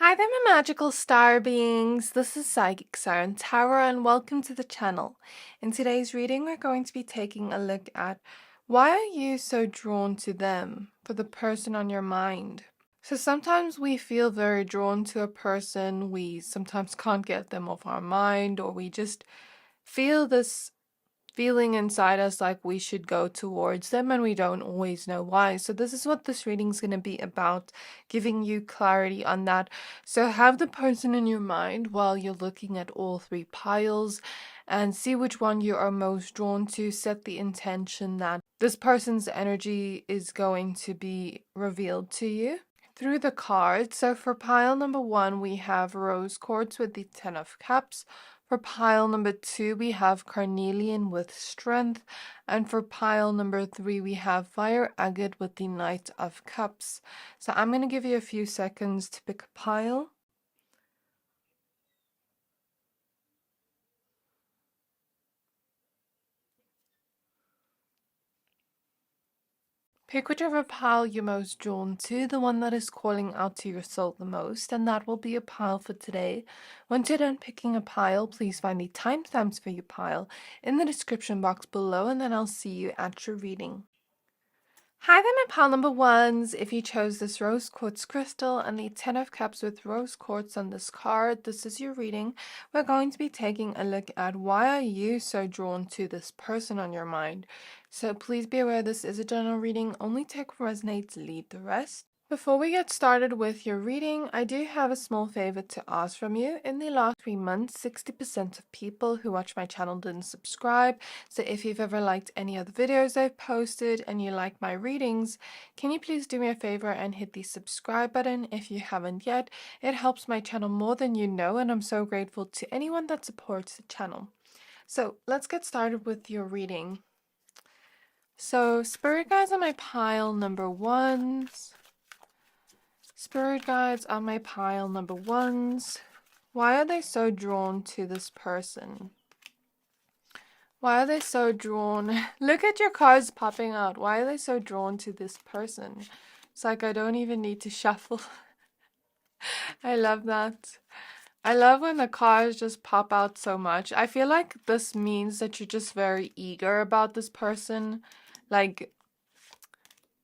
Hi there, my magical star beings. This is Psychic Siren Tara, and welcome to the channel. In today's reading, we're going to be taking a look at why are you so drawn to them, for the person on your mind. So sometimes we feel very drawn to a person, we sometimes can't get them off our mind, or we just feel this feeling inside us like we should go towards them and we don't always know why. So this is what this reading is going to be about, giving you clarity on that. So have the person in your mind while you're looking at all three piles and see which one you are most drawn to. Set the intention that this person's energy is going to be revealed to you through the cards. So for pile number 1, we have Rose Quartz with the 10 of Cups. For pile number 2, we have Carnelian with Strength. And for pile number 3, we have Fire Agate with the Knight of Cups. So I'm going to give you a few seconds to pick a pile. Pick whichever pile you're most drawn to, the one that is calling out to your soul the most, and that will be a pile for today. Once you're done picking a pile, please find the timestamps for your pile in the description box below, and then I'll see you at your reading. Hi there, my pile number 1s. If you chose this Rose Quartz crystal and the 10 of Cups with Rose Quartz on this card, this is your reading. We're going to be taking a look at why are you so drawn to this person on your mind. So please be aware this is a general reading. Only take what resonates, leave the rest. Before we get started with your reading, I do have a small favor to ask from you. In the last 3 months, 60% of people who watch my channel didn't subscribe. So if you've ever liked any of the videos I've posted and you like my readings, can you please do me a favor and hit the subscribe button if you haven't yet? It helps my channel more than you know, and I'm so grateful to anyone that supports the channel. So let's get started with your reading. So spirit guides on my pile number 1s. Spirit guides on my pile number 1s. Why are they so drawn to this person? Why are they so drawn? Look at your cards popping out. Why are they so drawn to this person? It's like I don't even need to shuffle. I love that. I love when the cards just pop out so much. I feel like this means that you're just very eager about this person. Like,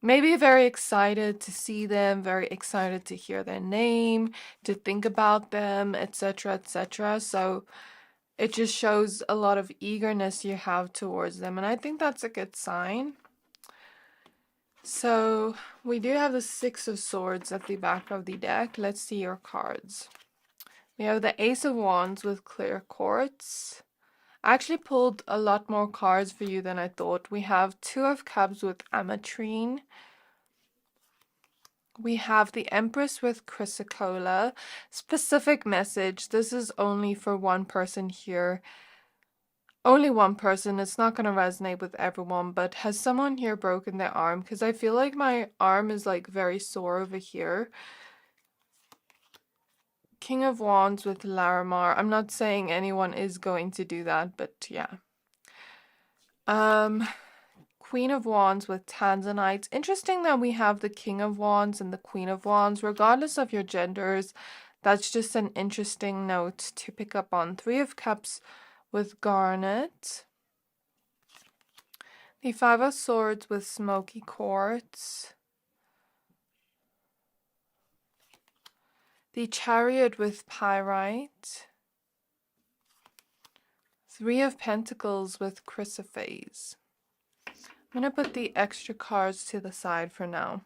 maybe very excited to see them, very excited to hear their name, to think about them, etc., etc. So it just shows a lot of eagerness you have towards them, and I think that's a good sign. So we do have the 6 of Swords at the back of the deck. Let's see your cards. We have the Ace of Wands with clear quartz. I actually pulled a lot more cards for you than I thought. We have 2 of Cups with ametrine. We have the Empress with chrysocolla. Specific message. This is only for one person here. Only one person. It's not going to resonate with everyone, but has someone here broken their arm? Because I feel like my arm is like very sore over here. King of Wands with Larimar. I'm not saying anyone is going to do that, but yeah. Queen of Wands with Tanzanite. Interesting that we have the King of Wands and the Queen of Wands, regardless of your genders. That's just an interesting note to pick up on. 3 of Cups with Garnet. The 5 of Swords with Smoky Quartz. The Chariot with Pyrite. 3 of Pentacles with Chrysoprase. I'm going to put the extra cards to the side for now.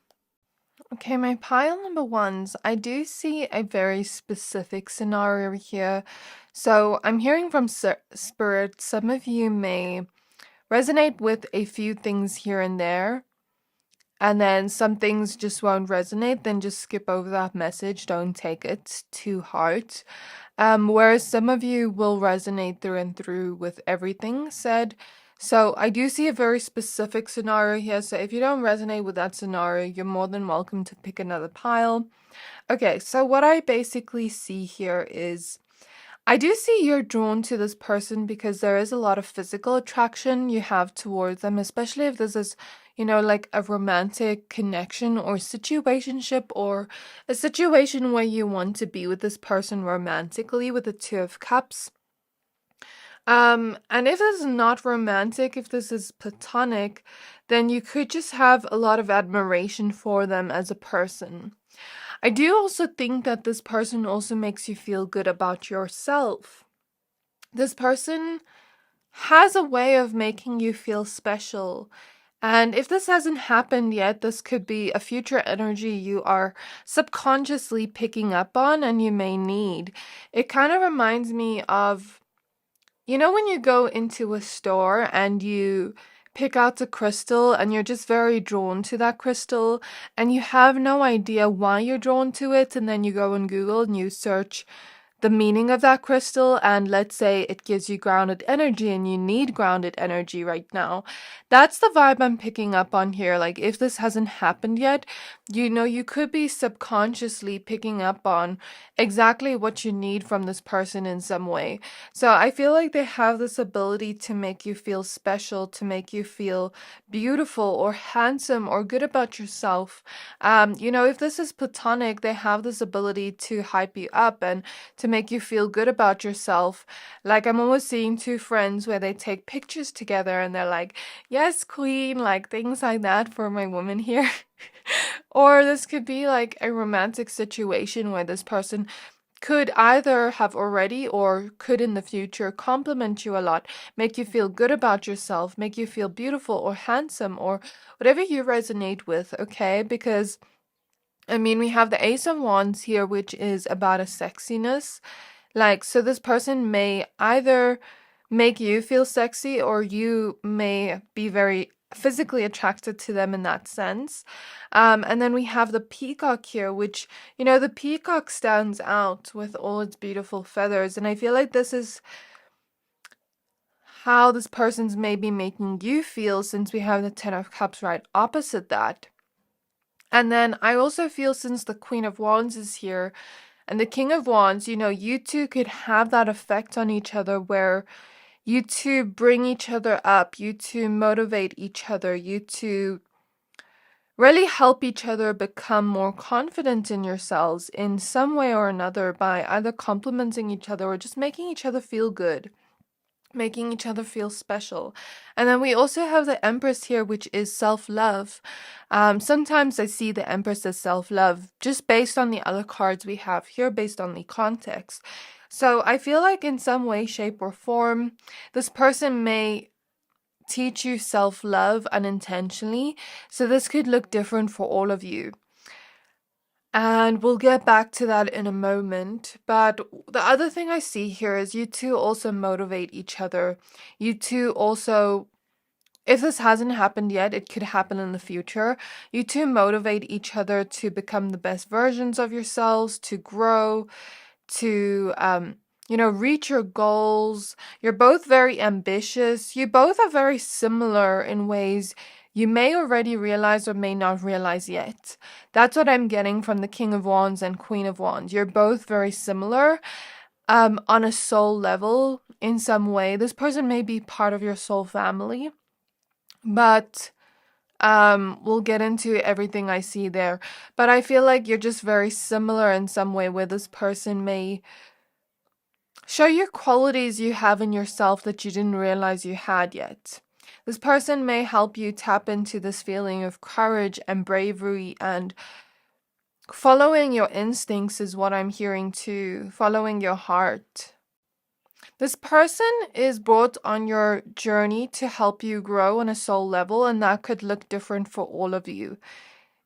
Okay, my pile number 1s, I do see a very specific scenario here. So I'm hearing from Spirit, some of you may resonate with a few things here and there, and then some things just won't resonate. Then just skip over that message. Don't take it to heart. Whereas some of you will resonate through and through with everything said. So I do see a very specific scenario here. So if you don't resonate with that scenario, you're more than welcome to pick another pile. Okay, so what I basically see here is I do see you're drawn to this person because there is a lot of physical attraction you have towards them, especially if this is, like a romantic connection or situationship, or a situation where you want to be with this person romantically with the Two of Cups. And if this is not romantic, if this is platonic, then you could just have a lot of admiration for them as a person. I do also think that this person also makes you feel good about yourself. This person has a way of making you feel special. And if this hasn't happened yet, this could be a future energy you are subconsciously picking up on and you may need. It kind of reminds me of, when you go into a store and you pick out a crystal and you're just very drawn to that crystal and you have no idea why you're drawn to it, and then you go on Google and you search the meaning of that crystal, and let's say it gives you grounded energy and you need grounded energy right now. That's the vibe I'm picking up on here. Like, if this hasn't happened yet, you could be subconsciously picking up on exactly what you need from this person in some way. So I feel like they have this ability to make you feel special, to make you feel beautiful or handsome or good about yourself. If this is platonic, they have this ability to hype you up and to make you feel good about yourself. Like, I'm almost seeing two friends where they take pictures together and they're like, yes, queen, like things like that for my woman here. Or this could be like a romantic situation where this person could either have already or could in the future compliment you a lot, make you feel good about yourself, make you feel beautiful or handsome or whatever you resonate with, okay? Because we have the Ace of Wands here, which is about a sexiness. Like, so this person may either make you feel sexy or you may be very physically attracted to them in that sense. And then we have the peacock here, which, the peacock stands out with all its beautiful feathers. And I feel like this is how this person's maybe making you feel, since we have the Ten of Cups right opposite that. And then I also feel, since the Queen of Wands is here and the King of Wands, you two could have that effect on each other where you two bring each other up, you two motivate each other, you two really help each other become more confident in yourselves in some way or another by either complimenting each other or just making each other feel good, making each other feel special. And then we also have the Empress here, which is self-love. Sometimes I see the Empress as self-love just based on the other cards we have here, based on the context. So I feel like in some way, shape, or form, this person may teach you self-love unintentionally. So this could look different for all of you. And we'll get back to that in a moment. But the other thing I see here is you two also motivate each other. You two also, if this hasn't happened yet, it could happen in the future. You two motivate each other to become the best versions of yourselves, to grow, to, reach your goals. You're both very ambitious. You both are very similar in ways you may already realize or may not realize yet. That's what I'm getting from the King of Wands and Queen of Wands. You're both very similar on a soul level in some way. This person may be part of your soul family, but we'll get into everything I see there. But I feel like you're just very similar in some way, where this person may show you qualities you have in yourself that you didn't realize you had yet. This person may help you tap into this feeling of courage and bravery, and following your instincts is what I'm hearing too, following your heart. This person is brought on your journey to help you grow on a soul level, and that could look different for all of you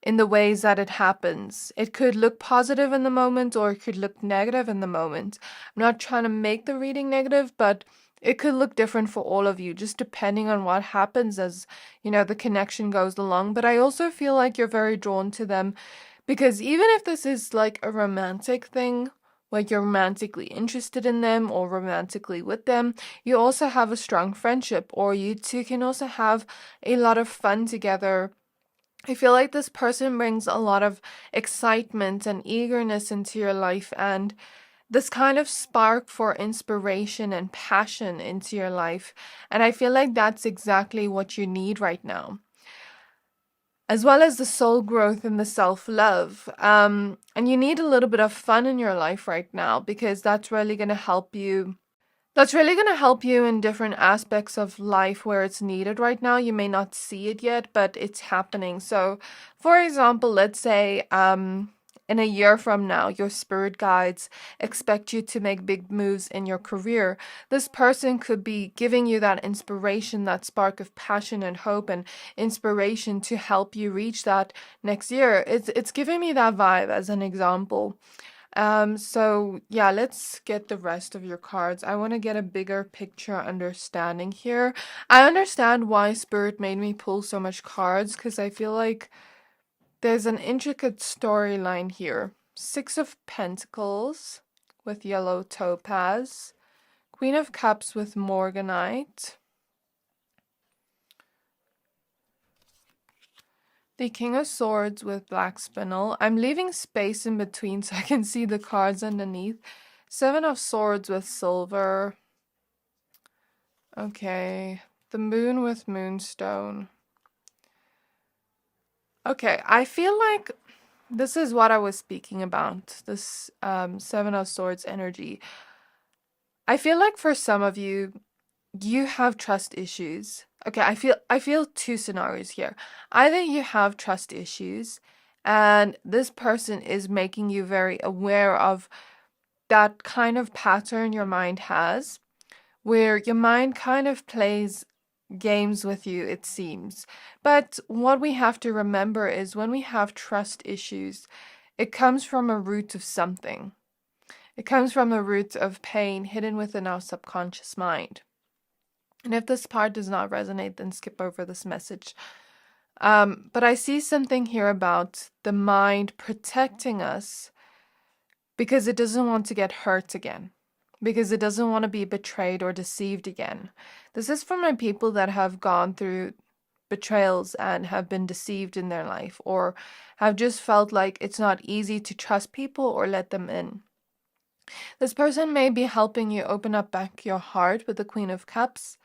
in the ways that it happens. It could look positive in the moment, or it could look negative in the moment. I'm not trying to make the reading negative, but it could look different for all of you, just depending on what happens as, the connection goes along. But I also feel like you're very drawn to them, because even if this is like a romantic thing, like you're romantically interested in them or romantically with them, you also have a strong friendship, or you two can also have a lot of fun together. I feel like this person brings a lot of excitement and eagerness into your life, and this kind of spark for inspiration and passion into your life. And I feel like that's exactly what you need right now. as well as the soul growth and the self-love. And you need a little bit of fun in your life right now, because that's really going to help you. That's really going to help you in different aspects of life where it's needed right now. You may not see it yet, but it's happening. So, for example, let's say in a year from now, your spirit guides expect you to make big moves in your career. This person could be giving you that inspiration, that spark of passion and hope and inspiration to help you reach that next year. It's giving me that vibe as an example. So yeah, let's get the rest of your cards. I want to get a bigger picture understanding here. I understand why Spirit made me pull so much cards, because I feel like there's an intricate storyline here. Six of Pentacles with yellow topaz. Queen of Cups with morganite. The King of Swords with black spinel. I'm leaving space in between so I can see the cards underneath. Seven of Swords with silver. Okay. The Moon with moonstone. Okay, I feel like this is what I was speaking about. This Seven of Swords energy. I feel like for some of you, you have trust issues. Okay, I feel two scenarios here. Either you have trust issues and this person is making you very aware of that kind of pattern your mind has, where your mind kind of plays games with you, it seems. But what we have to remember is when we have trust issues, it comes from a root of something. It comes from a root of pain hidden within our subconscious mind. And if this part does not resonate, then skip over this message. But I see something here about the mind protecting us because it doesn't want to get hurt again, because it doesn't want to be betrayed or deceived again. This is for my people that have gone through betrayals and have been deceived in their life, or have just felt like it's not easy to trust people or let them in. This person may be helping you open up back your heart with the Queen of Cups,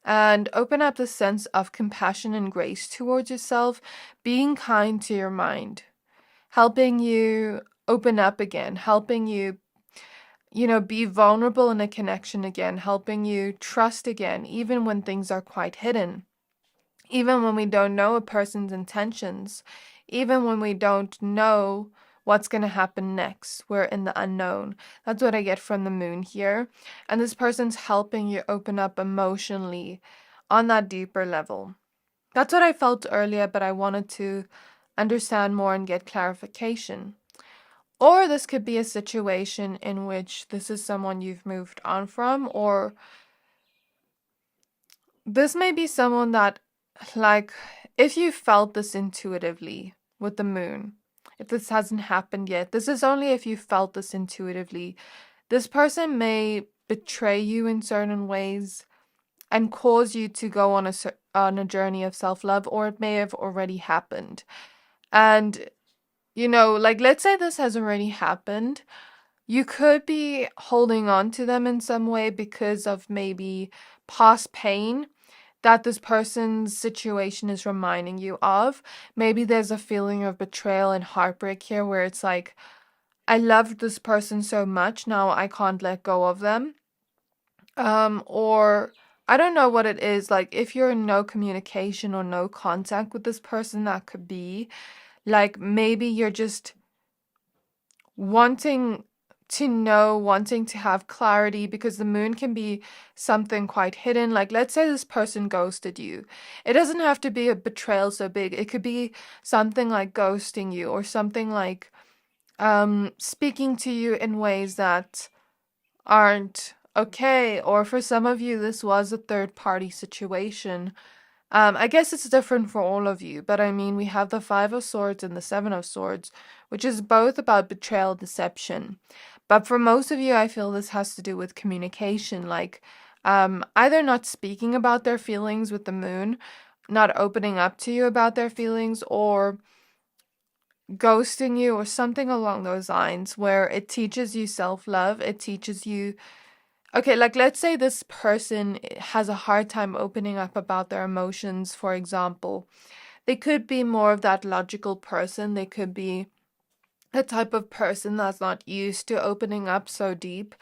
and open up the sense of compassion and grace towards yourself, being kind to your mind, helping you open up again, helping you, be vulnerable in a connection again, helping you trust again, even when things are quite hidden, even when we don't know a person's intentions, even when we don't know what's going to happen next. We're in the unknown. That's what I get from the moon here. And this person's helping you open up emotionally on that deeper level. That's what I felt earlier, but I wanted to understand more and get clarification. Or this could be a situation in which this is someone you've moved on from, or this may be someone that, like, if you felt this intuitively with the moon, if this hasn't happened yet, this is only if you felt this intuitively. This person may betray you in certain ways and cause you to go on a journey of self-love, or it may have already happened. And, let's say this has already happened. You could be holding on to them in some way because of maybe past pain that this person's situation is reminding you of. Maybe there's a feeling of betrayal and heartbreak here where it's like, I loved this person so much, now I can't let go of them. Or I don't know what it is. Like, if you're in no communication or no contact with this person, that could be. Like, maybe you're just wanting to know, wanting to have clarity, because the moon can be something quite hidden. Like, let's say this person ghosted you. It doesn't have to be a betrayal so big. It could be something like ghosting you, or something like speaking to you in ways that aren't okay. Or for some of you, this was a third party situation. I guess it's different for all of you, but I mean, we have the Five of Swords and the Seven of Swords, which is both about betrayal, deception. But for most of you, I feel this has to do with communication, like either not speaking about their feelings with the moon, not opening up to you about their feelings, or ghosting you, or something along those lines, where it teaches you self-love. It teaches you, okay, like, let's say this person has a hard time opening up about their emotions, for example. They could be more of that logical person. They could be a type of person that's not used to opening up so deep.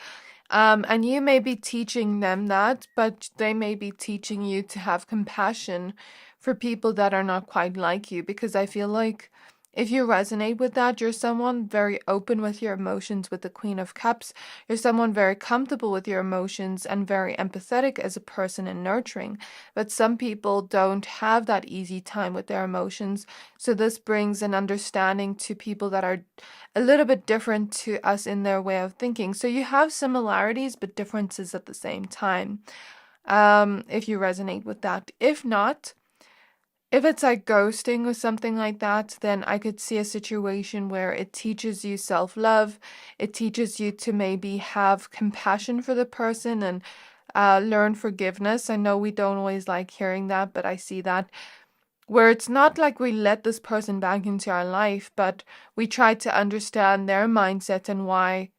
And you may be teaching them that, but they may be teaching you to have compassion for people that are not quite like you, because I feel like if you resonate with that, you're someone very open with your emotions with the Queen of Cups. You're someone very comfortable with your emotions and very empathetic as a person and nurturing. But some people don't have that easy time with their emotions. So this brings an understanding to people that are a little bit different to us in their way of thinking. So you have similarities but differences at the same time. If you resonate with that. If not, if it's like ghosting or something like that, then I could see a situation where it teaches you self-love. It teaches you to maybe have compassion for the person and learn forgiveness. I know we don't always like hearing that, but I see that where it's not like we let this person back into our life, but we try to understand their mindset and why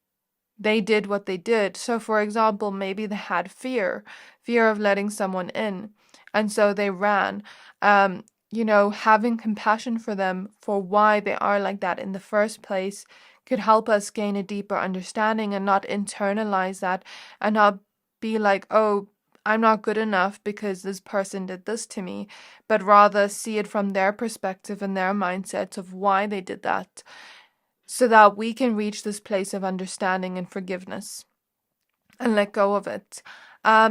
they did what they did. So, for example, maybe they had fear of letting someone in, and so they ran. Having compassion for them for why they are like that in the first place could help us gain a deeper understanding and not internalize that and not be like, oh, I'm not good enough because this person did this to me, but rather see it from their perspective and their mindset of why they did that, so that we can reach this place of understanding and forgiveness and let go of it.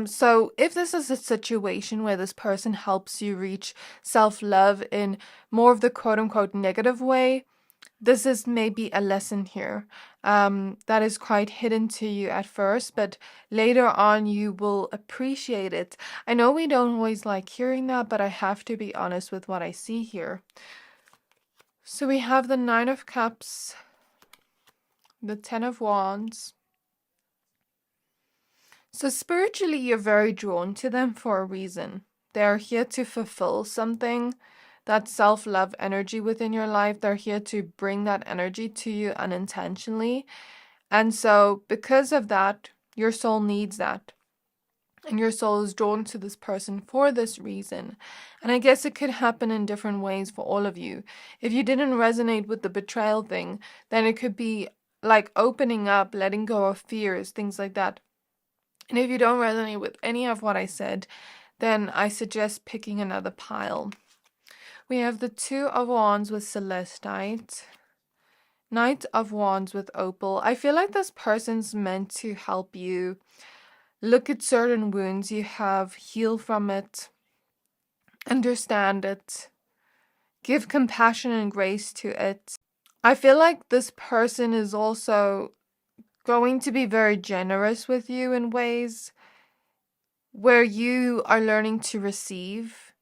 So if this is a situation where this person helps you reach self-love in more of the quote-unquote negative way, this is maybe a lesson here that is quite hidden to you at first, but later on you will appreciate it. I know we don't always like hearing that, but I have to be honest with what I see here. So we have the Nine of Cups, the Ten of Wands. So spiritually, you're very drawn to them for a reason. They're here to fulfill something, that self-love energy within your life. They're here to bring that energy to you unintentionally. And so because of that, your soul needs that. And your soul is drawn to this person for this reason. And I guess it could happen in different ways for all of you. If you didn't resonate with the betrayal thing, then it could be like opening up, letting go of fears, things like that. And if you don't resonate with any of what I said, then I suggest picking another pile. We have the Two of Wands with Celestite, Knight of Wands with Opal. I feel like this person's meant to help you look at certain wounds you have, heal from it, understand it, give compassion and grace to it. I feel like this person is also going to be very generous with you in ways where you are learning to receive.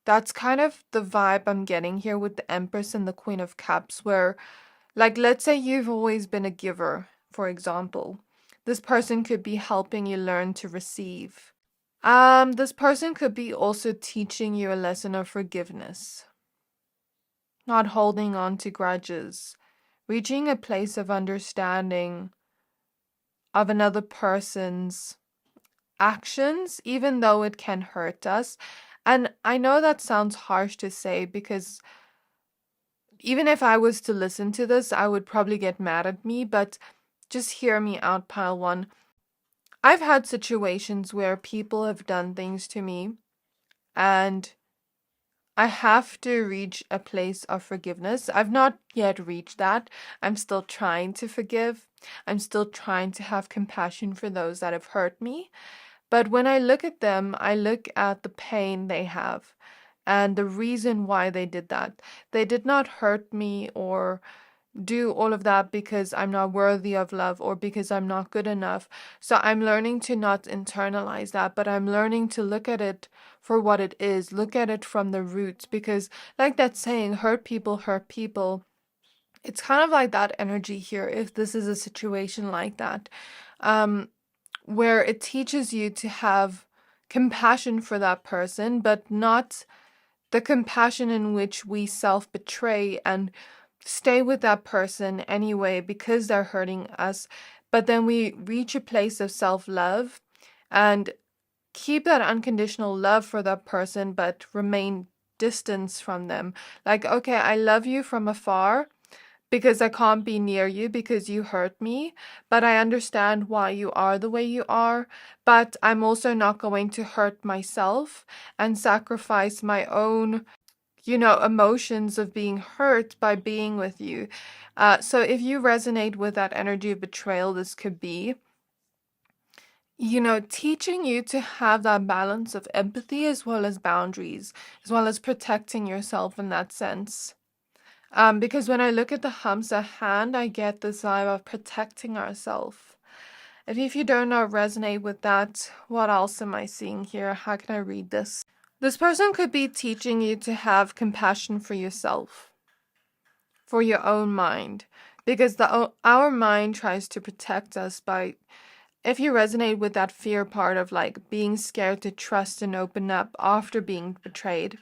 That's kind of the vibe I'm getting here with the Empress and the Queen of Cups, where, like, let's say you've always been a giver, for example. This person could be helping you learn to receive. This person could be also teaching you a lesson of forgiveness, not holding on to grudges, reaching a place of understanding of another person's actions, even though it can hurt us. And I know that sounds harsh to say, because even if I was to listen to this, I would probably get mad at me, but just hear me out, pile one. I've had situations where people have done things to me, and I have to reach a place of forgiveness. I've not yet reached that. I'm still trying to forgive. I'm still trying to have compassion for those that have hurt me. But when I look at them, I look at the pain they have and the reason why they did that. They did not hurt me or do all of that because I'm not worthy of love or because I'm not good enough. So I'm learning to not internalize that, but I'm learning to look at it for what it is. Look at it from the roots, because like that saying, hurt people hurt people. It's kind of like that energy here, if this is a situation like that. Where it teaches you to have compassion for that person, but not the compassion in which we self-betray and stay with that person anyway because they're hurting us. But then we reach a place of self-love and keep that unconditional love for that person, but remain distance from them. Like, okay, I love you from afar because I can't be near you because you hurt me, but I understand why you are the way you are, but I'm also not going to hurt myself and sacrifice my own, emotions of being hurt by being with you. So if you resonate with that energy of betrayal, this could be, teaching you to have that balance of empathy as well as boundaries, as well as protecting yourself in that sense. Because when I look at the Hamza hand, I get this vibe of protecting ourselves. If you don't know, resonate with that, what else am I seeing here? How can I read this? This person could be teaching you to have compassion for yourself, for your own mind, because our mind tries to protect us by, if you resonate with that fear part of like being scared to trust and open up after being betrayed,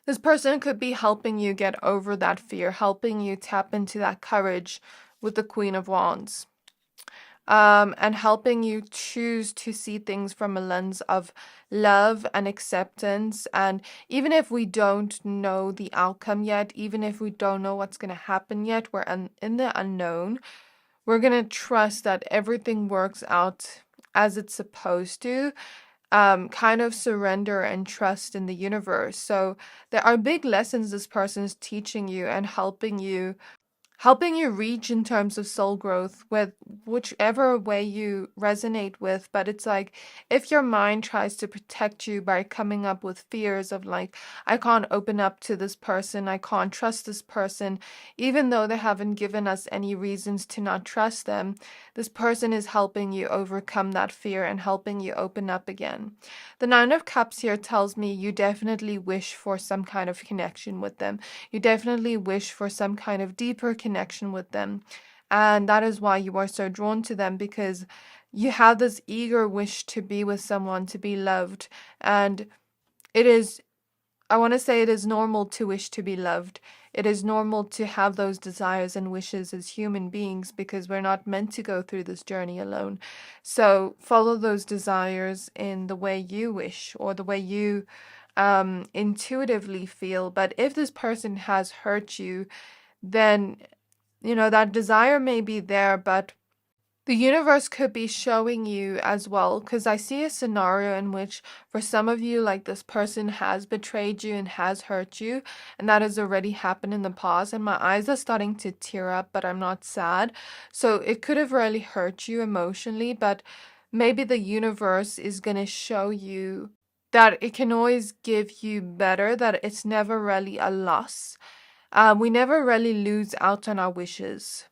this person could be helping you get over that fear, helping you tap into that courage with the Queen of Wands. And helping you choose to see things from a lens of love and acceptance. And even if we don't know the outcome yet, even if we don't know what's going to happen yet, we're in the unknown, we're going to trust that everything works out as it's supposed to. Kind of surrender and trust in the universe. So there are big lessons this person is teaching you and helping you reach in terms of soul growth with whichever way you resonate with. But it's like, if your mind tries to protect you by coming up with fears of like, I can't open up to this person, I can't trust this person, even though they haven't given us any reasons to not trust them, this person is helping you overcome that fear and helping you open up again. The Nine of Cups here tells me you definitely wish for some kind of connection with them. You definitely wish for some kind of deeper connection with them. And that is why you are so drawn to them, because you have this eager wish to be with someone, to be loved. And I want to say it is normal to wish to be loved. It is normal to have those desires and wishes as human beings, because we're not meant to go through this journey alone. So follow those desires in the way you wish or the way you intuitively feel. But if this person has hurt you, then that desire may be there, but the universe could be showing you as well, because I see a scenario in which for some of you, like, this person has betrayed you and has hurt you, and that has already happened in the past, and my eyes are starting to tear up, but I'm not sad. So it could have really hurt you emotionally, but maybe the universe is going to show you that it can always give you better, that it's never really a loss. We never really lose out on our wishes.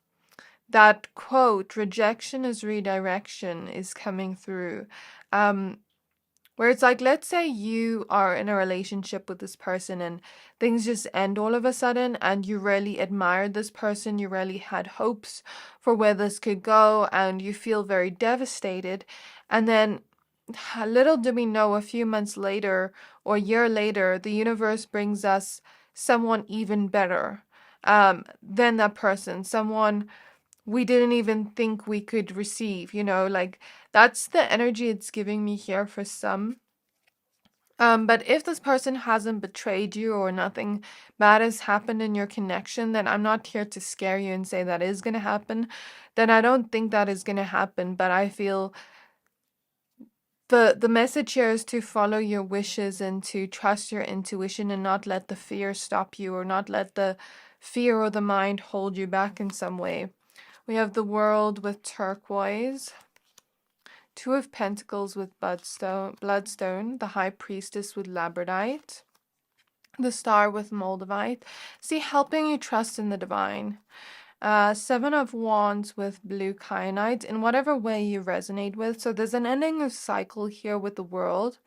That quote, rejection is redirection, is coming through. Where it's like, let's say you are in a relationship with this person and things just end all of a sudden, and you really admired this person, you really had hopes for where this could go, and you feel very devastated. And then, little do we know, a few months later or a year later, the universe brings us someone even better than that person, someone we didn't even think we could receive, like, that's the energy it's giving me here for some. But if this person hasn't betrayed you or nothing bad has happened in your connection, then I'm not here to scare you and say that is going to happen. Then I don't think that is going to happen, but I feel the message here is to follow your wishes and to trust your intuition and not let the fear stop you, or not let the fear or the mind hold you back in some way. We have the World with turquoise, Two of Pentacles with bloodstone, the High Priestess with labradorite, the Star with moldavite. See, helping you trust in the divine. Seven of Wands with blue kyanite, in whatever way you resonate with. So there's an ending of cycle here with the World.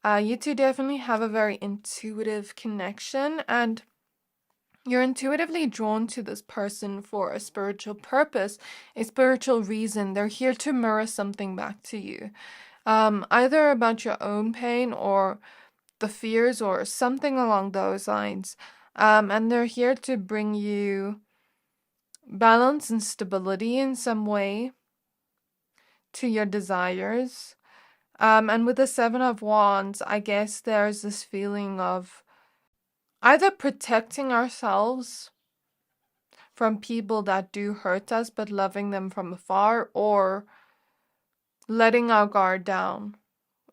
You two definitely have a very intuitive connection, and you're intuitively drawn to this person for a spiritual purpose, a spiritual reason. They're here to mirror something back to you, either about your own pain or the fears or something along those lines. And they're here to bring you balance and stability in some way to your desires. And with the Seven of Wands, I guess there's this feeling of either protecting ourselves from people that do hurt us, but loving them from afar, or letting our guard down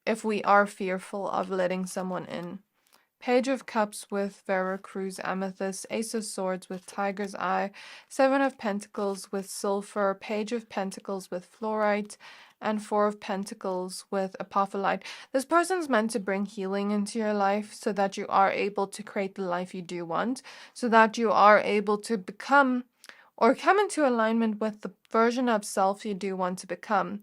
if we are fearful of letting someone in. Page of Cups with Veracruz Amethyst, Ace of Swords with Tiger's Eye, Seven of Pentacles with Sulfur, Page of Pentacles with Fluorite, and Four of Pentacles with Apophyllite. This person's meant to bring healing into your life so that you are able to create the life you do want, so that you are able to become or come into alignment with the version of self you do want to become,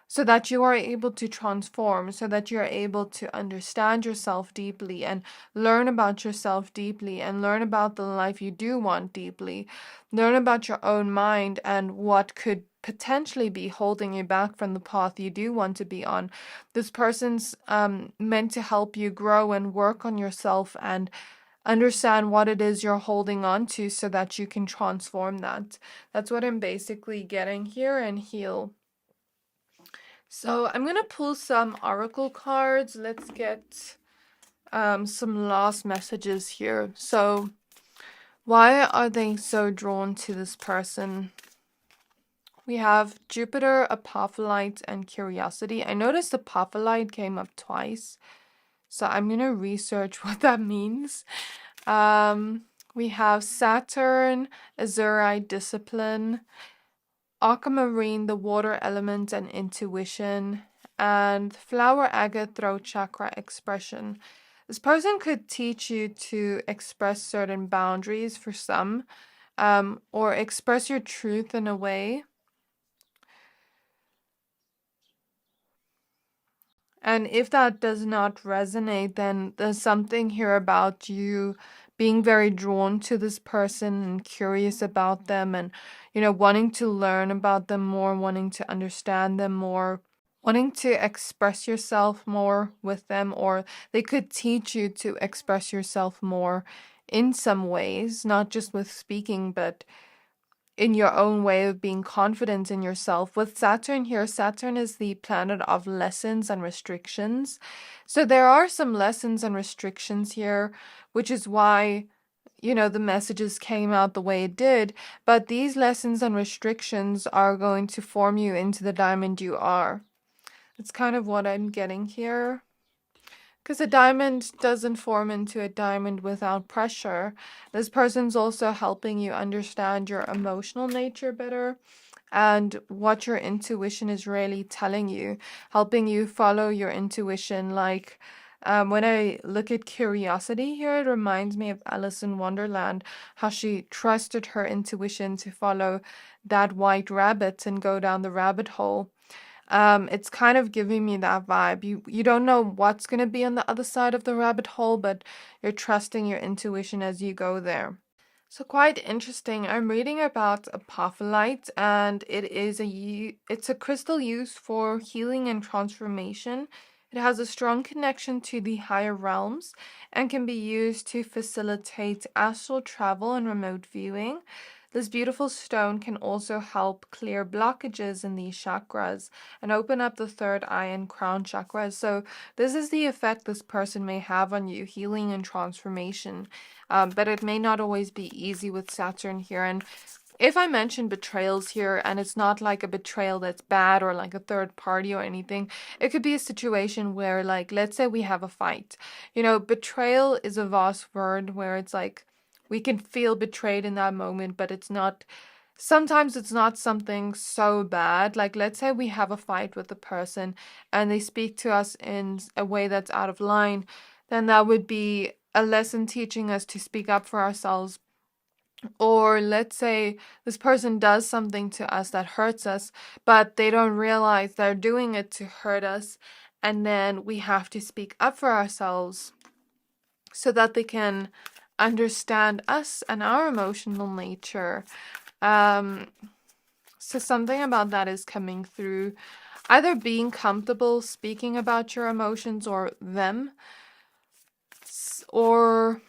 so that you are able to transform, so that you're able to understand yourself deeply and learn about yourself deeply and learn about the life you do want deeply. Learn about your own mind and what could potentially be holding you back from the path you do want to be on. This person's meant to help you grow and work on yourself and understand what it is you're holding on to so that you can transform that. That's what I'm basically getting here, and heal. So I'm going to pull some oracle cards. Let's get some last messages here. So why are they so drawn to this person? We have Jupiter, Apophyllite, and Curiosity. I noticed Apophyllite came up twice, so I'm going to research what that means. We have Saturn, Azurite, Discipline, Aquamarine, the water element and intuition, and Flower Agate, throat chakra, expression. This person could teach you to express certain boundaries for some, or express your truth in a way. And if that does not resonate, then there's something here about you being very drawn to this person and curious about them and, wanting to learn about them more, wanting to understand them more, wanting to express yourself more with them, or they could teach you to express yourself more in some ways, not just with speaking, but in your own way of being confident in yourself. With Saturn here, Saturn is the planet of lessons and restrictions. So there are some lessons and restrictions here, which is why, the messages came out the way it did. But these lessons and restrictions are going to form you into the diamond you are. That's kind of what I'm getting here. Because a diamond doesn't form into a diamond without pressure. This person's also helping you understand your emotional nature better and what your intuition is really telling you, helping you follow your intuition. Like when I look at Curiosity here, it reminds me of Alice in Wonderland, how she trusted her intuition to follow that white rabbit and go down the rabbit hole. It's kind of giving me that vibe. You don't know what's going to be on the other side of the rabbit hole, but you're trusting your intuition as you go there. So quite interesting. I'm reading about apophyllite, and it's a crystal used for healing and transformation. It has a strong connection to the higher realms and can be used to facilitate astral travel and remote viewing. This beautiful stone can also help clear blockages in these chakras and open up the third eye and crown chakras. So this is the effect this person may have on you, healing and transformation. But it may not always be easy with Saturn here. And if I mention betrayals here, and it's not like a betrayal that's bad or like a third party or anything, it could be a situation where, like, let's say we have a fight. Betrayal is a vast word where it's like, we can feel betrayed in that moment, but sometimes it's not something so bad. Like, let's say we have a fight with a person and they speak to us in a way that's out of line, then that would be a lesson teaching us to speak up for ourselves. Or let's say this person does something to us that hurts us, but they don't realize they're doing it to hurt us. And then we have to speak up for ourselves so that they can understand us and our emotional nature. So something about that is coming through. Either being comfortable speaking about your emotions or them, or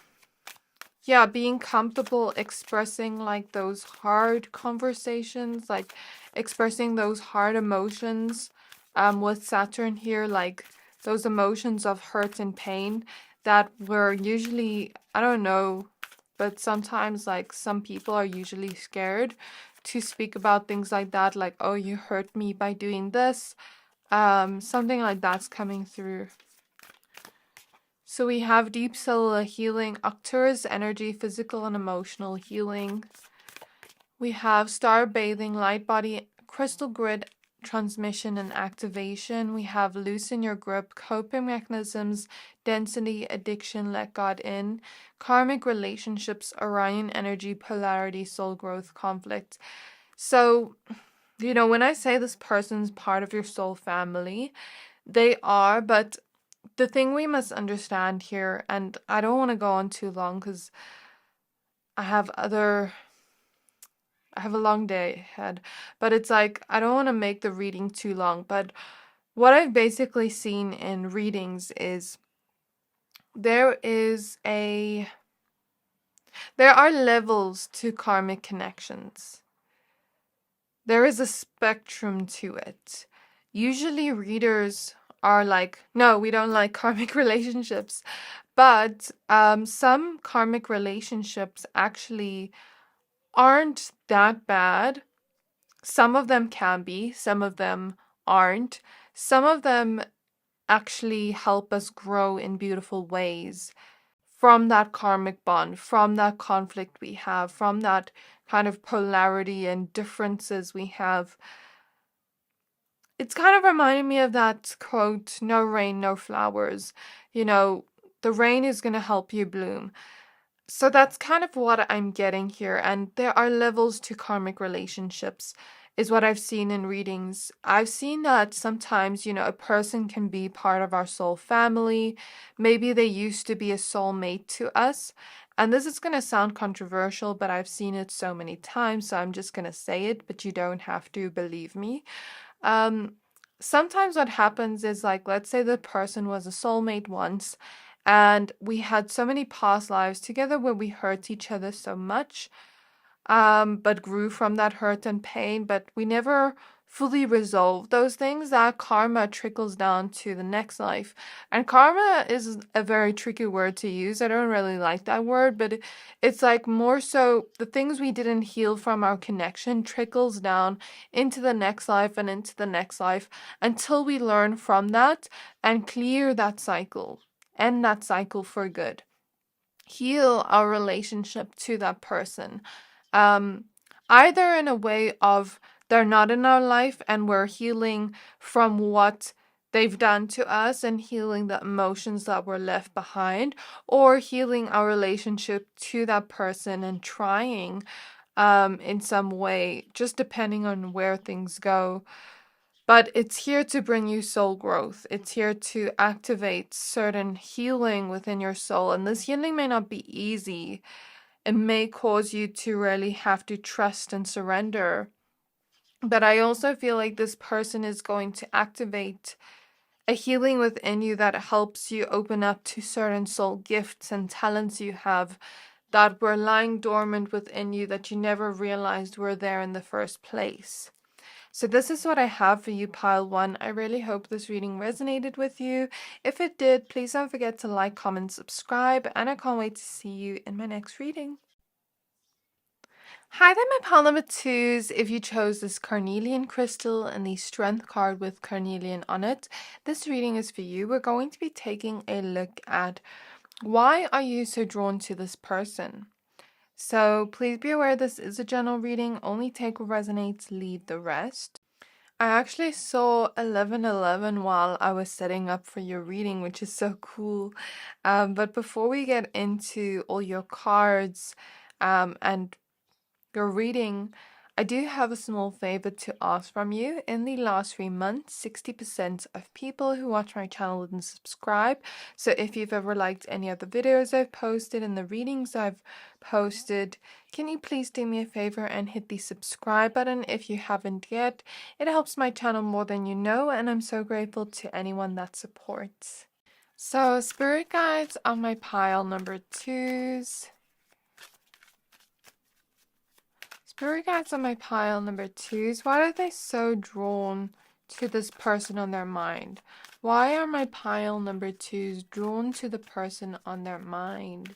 being comfortable expressing like those hard conversations, like expressing those hard emotions with Saturn here, like those emotions of hurt and pain that were usually, I don't know, but sometimes like some people are usually scared to speak about things like that, like, oh, you hurt me by doing this. Something like that's coming through. So we have deep cellular healing, Arcturus energy, physical and emotional healing. We have star bathing, light body, crystal grid transmission and activation. We have loosen your grip, coping mechanisms, density, addiction, let God in, karmic relationships, Orion energy, polarity, soul growth, conflict. So, you know, when I say this person's part of your soul family, they are, but the thing we must understand here, and I don't want to go on too long because I have a long day ahead, but it's like, I don't want to make the reading too long, but what I've basically seen in readings is there are levels to karmic connections. There is a spectrum to it. Usually readers are like, no, we don't like karmic relationships, but some karmic relationships actually aren't that bad. Some of them can be, some of them aren't. Some of them actually help us grow in beautiful ways from that karmic bond, from that conflict we have, from that kind of polarity and differences we have. It's kind of reminding me of that quote, no rain, no flowers. You know, the rain is going to help you bloom. So that's kind of what I'm getting here. And there are levels to karmic relationships, is what I've seen in readings. I've seen that sometimes, you know, a person can be part of our soul family. Maybe they used to be a soulmate to us. And this is going to sound controversial, but I've seen it so many times, so I'm just going to say it, but you don't have to believe me. Um, Sometimes what happens is, like, let's say the person was a soulmate once, and we had so many past lives together where we hurt each other so much, but grew from that hurt and pain, but we never fully resolved those things. That karma trickles down to the next life. And karma is a very tricky word to use. I don't really like that word, but it's like more so the things we didn't heal from our connection trickles down into the next life and into the next life until we learn from that and clear that cycle, end that cycle for good, heal our relationship to that person. Um, Either in a way of they're not in our life and we're healing from what they've done to us and healing the emotions that were left behind, or healing our relationship to that person and trying in some way, just depending on where things go. But it's here to bring you soul growth. It's here to activate certain healing within your soul. And this healing may not be easy. It may cause you to really have to trust and surrender. But I also feel like this person is going to activate a healing within you that helps you open up to certain soul gifts and talents you have that were lying dormant within you that you never realized were there in the first place. So this is what I have for you, Pile 1. I really hope this reading resonated with you. If it did, please don't forget to like, comment, subscribe, and I can't wait to see you in my next reading. Hi there, my pile number 2s. If you chose this Carnelian crystal and the Strength card with Carnelian on it, this reading is for you. We're going to be taking a look at why are you so drawn to this person. So please be aware this is a general reading. Only take what resonates, leave the rest. I actually saw 1111 while I was setting up for your reading, which is so cool. But before we get into all your cards and your reading, I do have a small favor to ask from you. In the last 3 months, 60% of people who watch my channel didn't subscribe. So if you've ever liked any of the videos I've posted and the readings I've posted, can you please do me a favor and hit the subscribe button if you haven't yet? It helps my channel more than you know, and I'm so grateful to anyone that supports. So, spirit guides on my pile number 2s. Spirit guides on my pile number 2s. Why are they so drawn to this person on their mind? Why are my pile number 2s drawn to the person on their mind?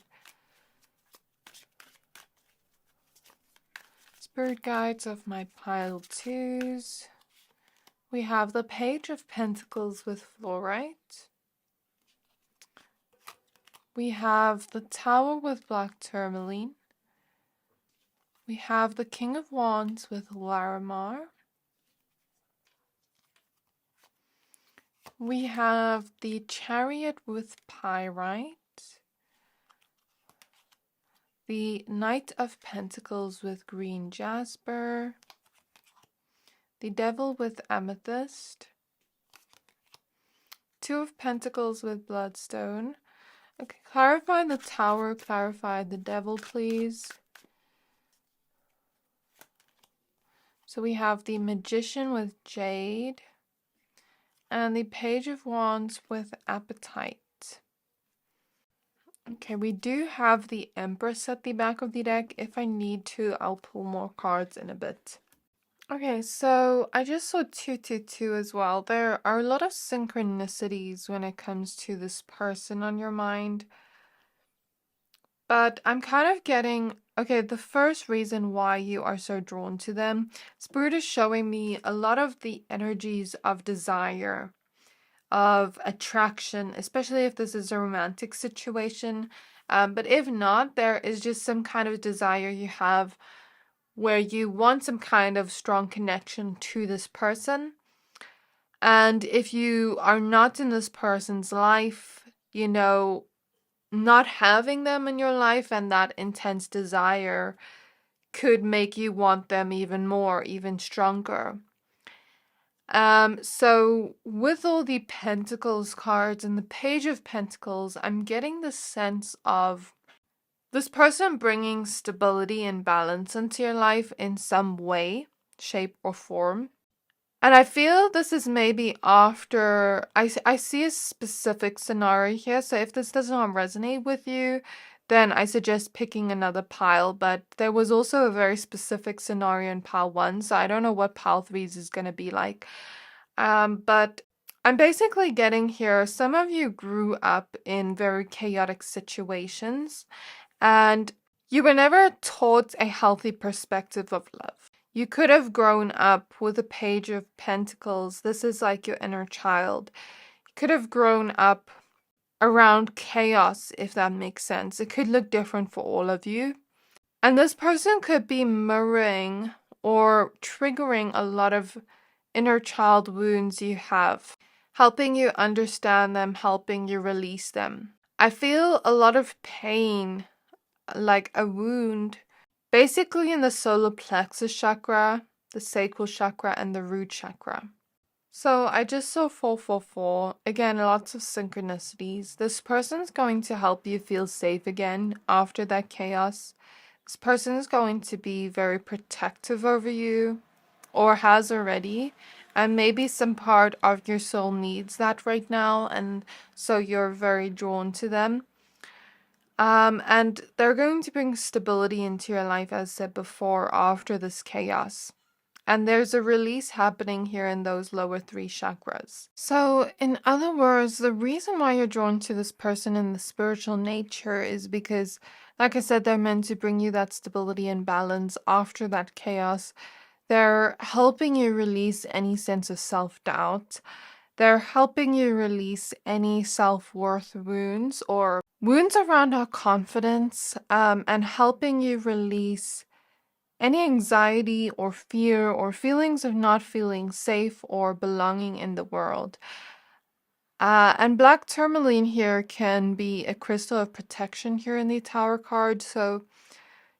Spirit guides of my pile 2s. We have the Page of Pentacles with fluorite. We have the Tower with black tourmaline. We have the King of Wands with Larimar. We have the Chariot with pyrite. The Knight of Pentacles with green jasper. The Devil with amethyst. Two of Pentacles with bloodstone. Okay, clarify the Tower, clarify the Devil, please. So we have the Magician with jade. And the Page of Wands with appetite. Okay, we do have the Empress at the back of the deck. If I need to, I'll pull more cards in a bit. Okay, so I just saw 222 as well. There are a lot of synchronicities when it comes to this person on your mind. But I'm kind of getting, okay, the first reason why you are so drawn to them, Spirit is showing me a lot of the energies of desire, of attraction, especially if this is a romantic situation. But if not, there is just some kind of desire you have where you want some kind of strong connection to this person. And if you are not in this person's life, you know, not having them in your life and that intense desire could make you want them even more, even stronger. So with all the Pentacles cards and the Page of Pentacles, I'm getting the sense of this person bringing stability and balance into your life in some way, shape, or form. And I feel this is maybe after, I see a specific scenario here, so if this does not resonate with you, then I suggest picking another pile. But there was also a very specific scenario in pile 1, so I don't know what pile 3's is going to be like. But I'm basically getting here, some of you grew up in very chaotic situations, and you were never taught a healthy perspective of love. You could have grown up with a Page of Pentacles. This is like your inner child. You could have grown up around chaos, if that makes sense. It could look different for all of you. And this person could be mirroring or triggering a lot of inner child wounds you have, helping you understand them, helping you release them. I feel a lot of pain, like a wound, basically in the solar plexus chakra, the sacral chakra, and the root chakra. So I just saw 444. Again, lots of synchronicities. This person's going to help you feel safe again after that chaos. This person is going to be very protective over you, or has already. And maybe some part of your soul needs that right now, and so you're very drawn to them. And they're going to bring stability into your life, as said before, after this chaos. And there's a release happening here in those lower 3 chakras. So, in other words, the reason why you're drawn to this person in the spiritual nature is because, like I said, they're meant to bring you that stability and balance after that chaos. They're helping you release any sense of self-doubt. They're helping you release any self-worth wounds or wounds around our confidence, and helping you release any anxiety or fear or feelings of not feeling safe or belonging in the world. And black tourmaline here can be a crystal of protection here in the Tower card. So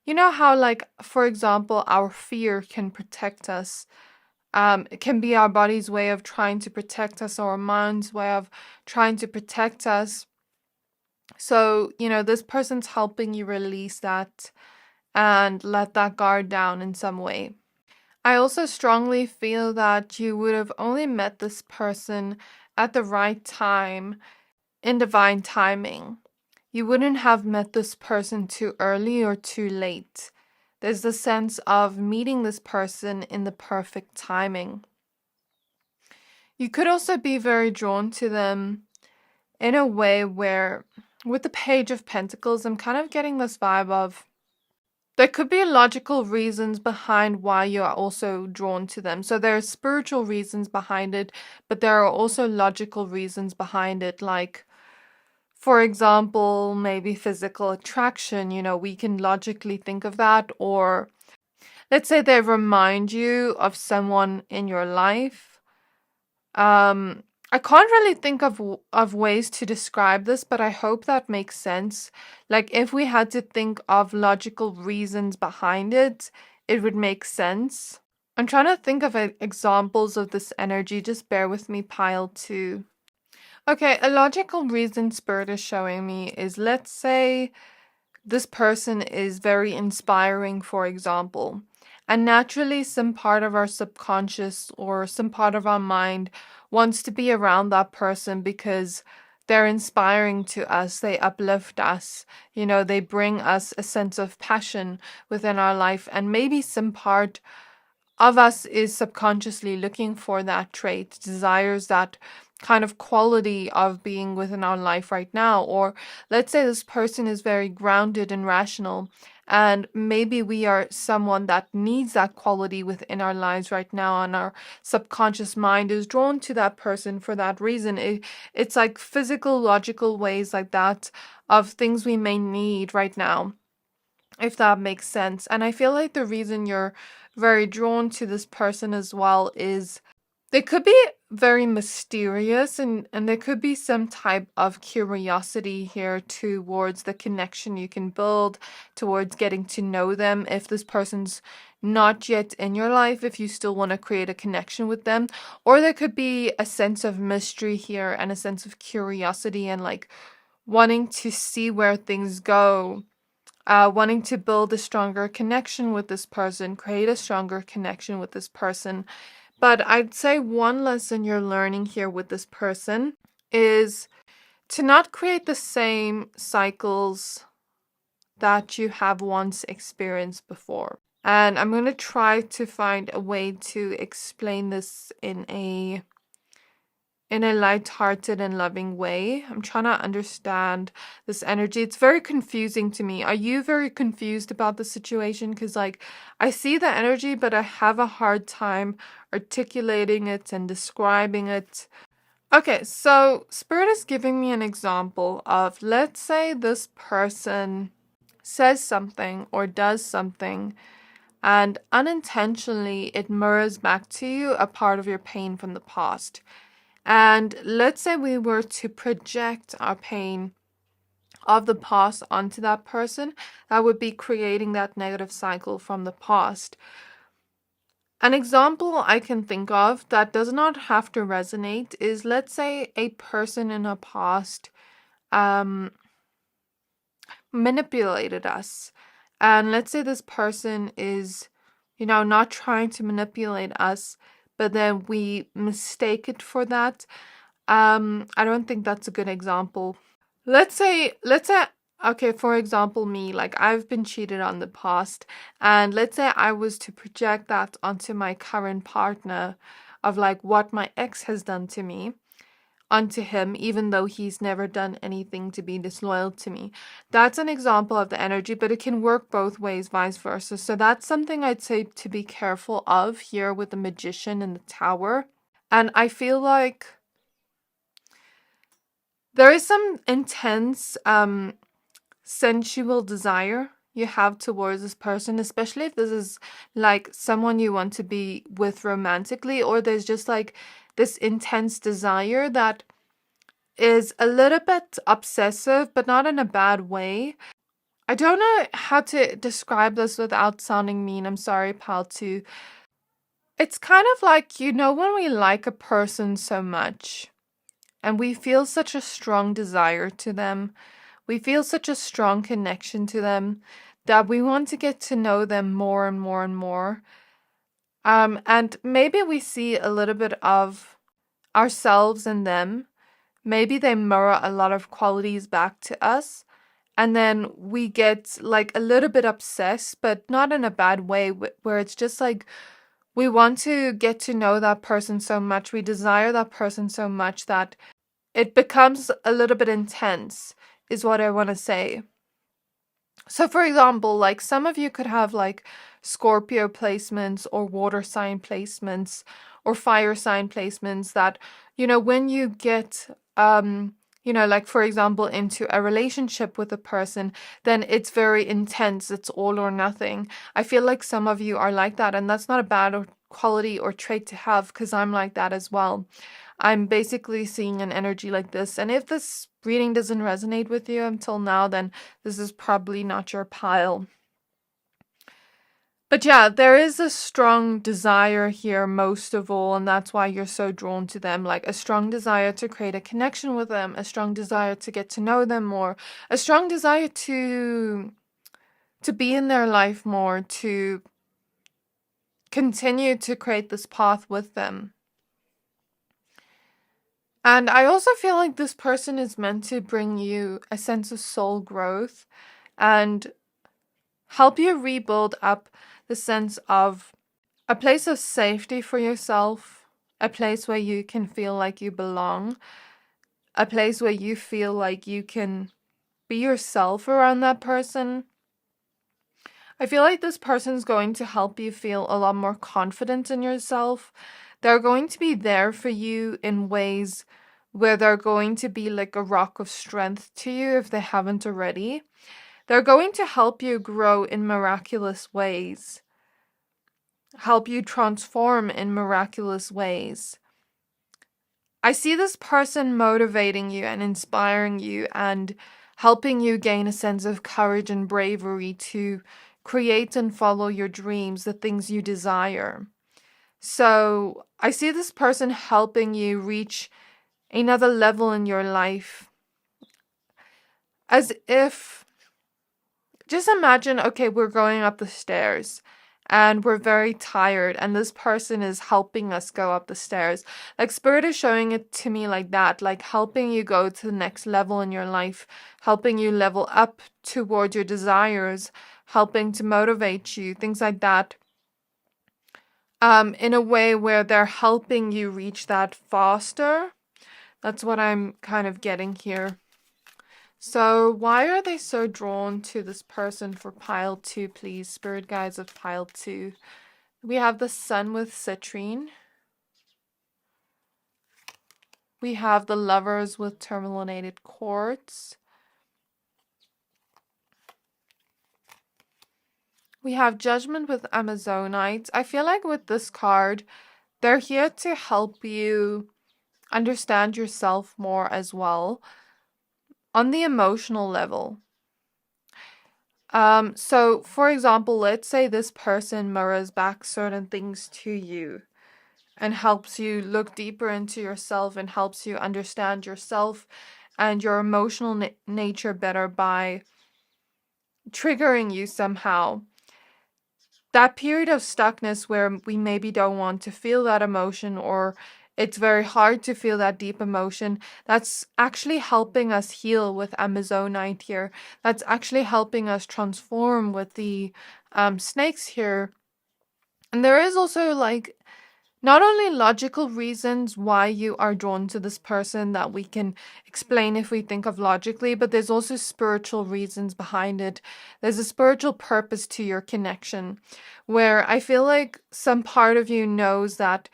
you know how, like, for example, our fear can protect us. It can be our body's way of trying to protect us, or our mind's way of trying to protect us. So, you know, this person's helping you release that and let that guard down in some way. I also strongly feel that you would have only met this person at the right time, in divine timing. You wouldn't have met this person too early or too late. There's the sense of meeting this person in the perfect timing. You could also be very drawn to them in a way where, with the Page of Pentacles, I'm kind of getting this vibe of there could be logical reasons behind why you are also drawn to them. So there are spiritual reasons behind it, but there are also logical reasons behind it. Like, for example, maybe physical attraction, we can logically think of that. Or let's say they remind you of someone in your life. I can't really think of ways to describe this, but I hope that makes sense. Like, if we had to think of logical reasons behind it, it would make sense. I'm trying to think of examples of this energy. Just bear with me, pile two. Okay, a logical reason Spirit is showing me is, let's say this person is very inspiring, for example. And naturally, some part of our subconscious or some part of our mind wants to be around that person because they're inspiring to us. They uplift us. They bring us a sense of passion within our life. And maybe some part of us is subconsciously looking for that trait, desires that kind of quality of being within our life right now. Or let's say this person is very grounded and rational, and maybe we are someone that needs that quality within our lives right now, and our subconscious mind is drawn to that person for that reason. It's like physical, logical ways like that of things we may need right now, if that makes sense. And I feel like the reason you're very drawn to this person as well is they could be very mysterious, and there could be some type of curiosity here towards the connection you can build, towards getting to know them. If this person's not yet in your life, if you still want to create a connection with them, or there could be a sense of mystery here and a sense of curiosity and like wanting to see where things go. Wanting to build a stronger connection with this person, create a stronger connection with this person. But I'd say one lesson you're learning here with this person is to not create the same cycles that you have once experienced before. And I'm going to try to find a way to explain this in a light-hearted and loving way. I'm trying to understand this energy. It's very confusing to me. Are you very confused about the situation? Because like I see the energy, but I have a hard time articulating it and describing it. Okay, so Spirit is giving me an example of, let's say this person says something or does something, and unintentionally it mirrors back to you a part of your pain from the past. And let's say we were to project our pain of the past onto that person, that would be creating that negative cycle from the past. An example I can think of that does not have to resonate is, let's say a person in our past manipulated us. And let's say this person is, not trying to manipulate us, but then we mistake it for that. I don't think that's a good example. Let's say, okay, for example, me, like I've been cheated on in the past, and let's say I was to project that onto my current partner of like what my ex has done to me, onto him, even though he's never done anything to be disloyal to me. That's an example of the energy, but it can work both ways, vice versa. So that's something I'd say to be careful of here with the Magician and the Tower. And I feel like there is some intense sensual desire you have towards this person, especially if this is like someone you want to be with romantically, or there's just like this intense desire that is a little bit obsessive, but not in a bad way. I don't know how to describe this without sounding mean. I'm sorry, pal, too. It's kind of like, when we like a person so much and we feel such a strong desire to them, we feel such a strong connection to them that we want to get to know them more and more and more. And maybe we see a little bit of ourselves in them. Maybe they mirror a lot of qualities back to us. And then we get like a little bit obsessed, but not in a bad way, where it's just like we want to get to know that person so much, we desire that person so much that it becomes a little bit intense, is what I want to say. So for example, like some of you could have like Scorpio placements or water sign placements or fire sign placements that, when you get, like for example, into a relationship with a person, then it's very intense. It's all or nothing. I feel like some of you are like that, and that's not a bad quality or trait to have, because I'm like that as well. I'm basically seeing an energy like this. And if this reading doesn't resonate with you until now, then this is probably not your pile. But yeah, there is a strong desire here most of all, and that's why you're so drawn to them. Like a strong desire to create a connection with them, a strong desire to get to know them more, a strong desire to be in their life more, to continue to create this path with them. And I also feel like this person is meant to bring you a sense of soul growth and help you rebuild up the sense of a place of safety for yourself, a place where you can feel like you belong, a place where you feel like you can be yourself around that person. I feel like this person's going to help you feel a lot more confident in yourself. They're going to be there for you in ways where they're going to be like a rock of strength to you if they haven't already. They're going to help you grow in miraculous ways, help you transform in miraculous ways. I see this person motivating you and inspiring you and helping you gain a sense of courage and bravery to create and follow your dreams, the things you desire. So I see this person helping you reach another level in your life. As if, just imagine, okay, we're going up the stairs and we're very tired and this person is helping us go up the stairs. Like Spirit is showing it to me like that, like helping you go to the next level in your life, helping you level up towards your desires, helping to motivate you, things like that. In a way where they're helping you reach that faster. That's what I'm kind of getting here. So why are they so drawn to this person for pile 2, please? Spirit guides of pile 2. We have the Sun with citrine. We have the Lovers with tourmalinated quartz. We have Judgment with Amazonite. I feel like with this card, they're here to help you understand yourself more as well on the emotional level. So for example, let's say this person mirrors back certain things to you and helps you look deeper into yourself and helps you understand yourself and your emotional nature better by triggering you somehow. That period of stuckness where we maybe don't want to feel that emotion, or it's very hard to feel that deep emotion, that's actually helping us heal with Amazonite here. That's actually helping us transform with the snakes here. And there is also like not only logical reasons why you are drawn to this person that we can explain if we think of logically, but there's also spiritual reasons behind it. There's a spiritual purpose to your connection where I feel like some part of you knows that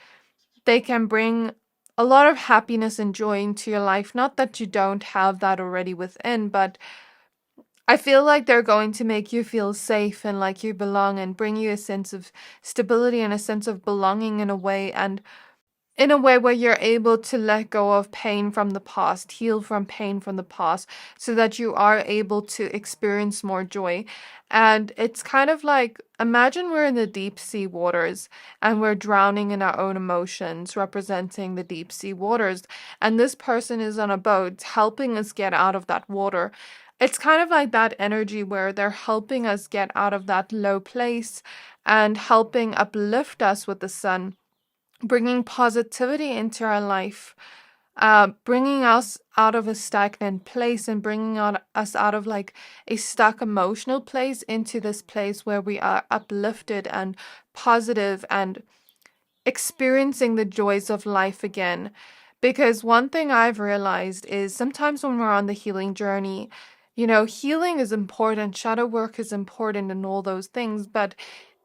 they can bring a lot of happiness and joy into your life. Not that you don't have that already within, but I feel like they're going to make you feel safe and like you belong and bring you a sense of stability and a sense of belonging in a way, and in a way where you're able to let go of pain from the past, heal from pain from the past, so that you are able to experience more joy. And it's kind of like, imagine we're in the deep sea waters and we're drowning in our own emotions, representing the deep sea waters. And this person is on a boat helping us get out of that water. It's kind of like that energy where they're helping us get out of that low place and helping uplift us with the sun, bringing positivity into our life, bringing us out of a stagnant place and bringing us out of like a stuck emotional place into this place where we are uplifted and positive and experiencing the joys of life again. Because one thing I've realized is sometimes when we're on the healing journey, healing is important, shadow work is important, and all those things, but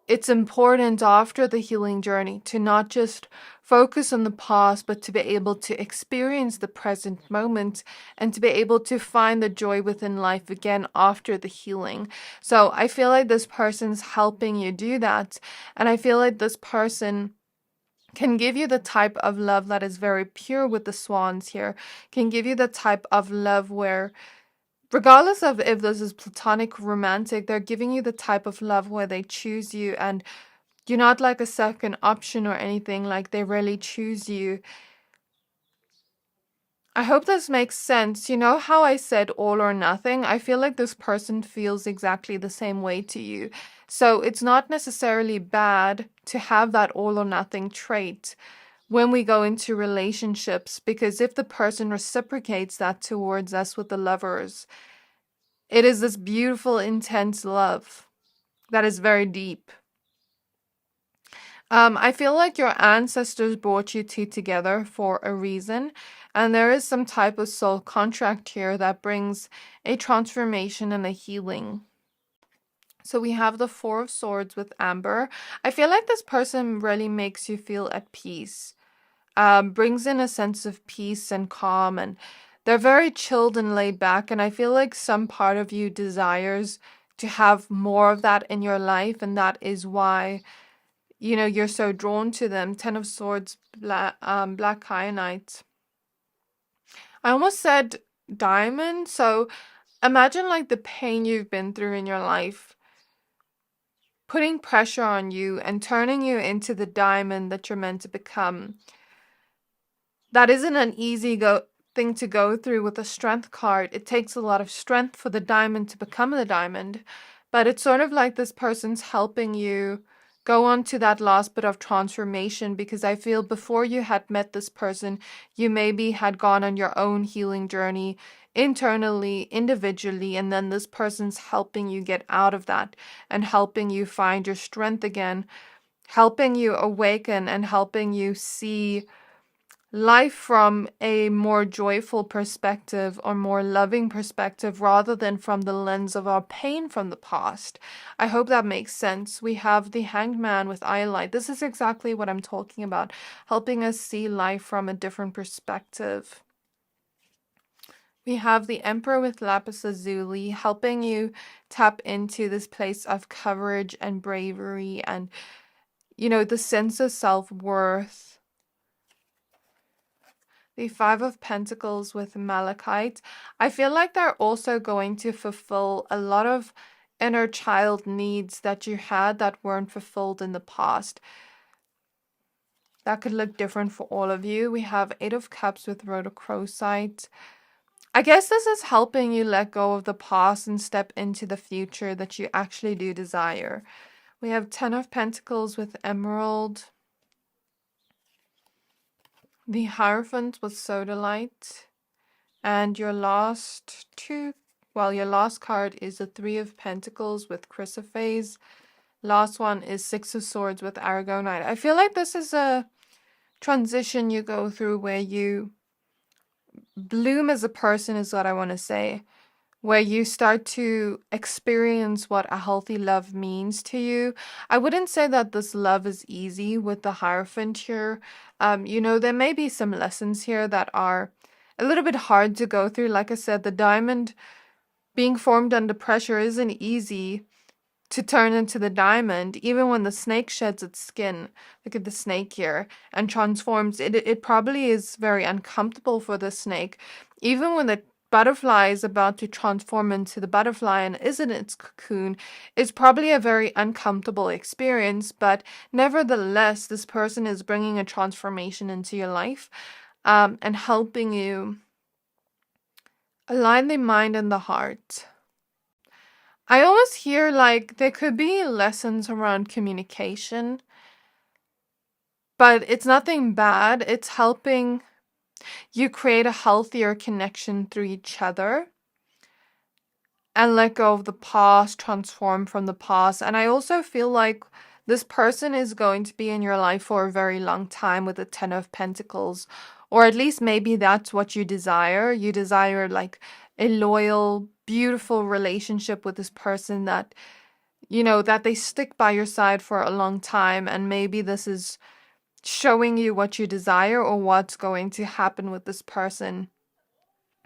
it's important after the healing journey to not just focus on the past, but to be able to experience the present moment and to be able to find the joy within life again after the healing. So I feel like this person's helping you do that. And I feel like this person can give you the type of love that is very pure with the swans here, can give you the type of love where, regardless of if this is platonic, romantic, they're giving you the type of love where they choose you and you're not like a second option or anything, like they really choose you. I hope this makes sense. You know how I said all or nothing? I feel like this person feels exactly the same way to you. So it's not necessarily bad to have that all or nothing trait when we go into relationships, because if the person reciprocates that towards us with the lovers, it is this beautiful, intense love that is very deep. I feel like your ancestors brought you two together for a reason, and there is some type of soul contract here that brings a transformation and a healing. So we have the Four of Swords with Amber. I feel like this person really makes you feel at peace, brings in a sense of peace and calm, and they're very chilled and laid back, and I feel like some part of you desires to have more of that in your life, and that is why you're so drawn to them. Ten of Swords, black kyanite. I almost said diamond. So imagine like the pain you've been through in your life, putting pressure on you and turning you into the diamond that you're meant to become. That isn't an easy thing to go through with a strength card. It takes a lot of strength for the diamond to become the diamond. But it's sort of like this person's helping you go on to that last bit of transformation, because I feel before you had met this person, you maybe had gone on your own healing journey internally, individually, and then this person's helping you get out of that and helping you find your strength again, helping you awaken and helping you see life from a more joyful perspective or more loving perspective rather than from the lens of our pain from the past. I hope that makes sense. We have the Hanged Man with eye light. This is exactly what I'm talking about, helping us see life from a different perspective. We have the Emperor with lapis lazuli, helping you tap into this place of courage and bravery and, the sense of self-worth. The Five of Pentacles with malachite. I feel like they're also going to fulfill a lot of inner child needs that you had that weren't fulfilled in the past. That could look different for all of you. We have Eight of Cups with rhodochrosite. I guess this is helping you let go of the past and step into the future that you actually do desire. We have Ten of Pentacles with emerald. The Hierophant with sodalite. And your last card is the Three of Pentacles with chrysoprase. Last one is Six of Swords with aragonite. I feel like this is a transition you go through where you bloom as a person, is what I want to say. Where you start to experience what a healthy love means to you. I wouldn't say that this love is easy with the Hierophant here. There may be some lessons here that are a little bit hard to go through. Like I said, the diamond being formed under pressure isn't easy to turn into the diamond. Even when the snake sheds its skin, look at the snake here, and transforms, it probably is very uncomfortable for the snake. Even when the butterfly is about to transform into the butterfly and is in its cocoon, it's probably a very uncomfortable experience, but nevertheless, this person is bringing a transformation into your life and helping you align the mind and the heart. I almost hear like there could be lessons around communication, but it's nothing bad. It's helping you create a healthier connection through each other and let go of the past, transform from the past. And I also feel like This person is going to be in your life for a very long time with the Ten of Pentacles, or at least maybe that's what you desire. You desire like a loyal, beautiful relationship with this person that, you know, that they stick by your side for a long time. And maybe this is showing you what you desire or what's going to happen with this person.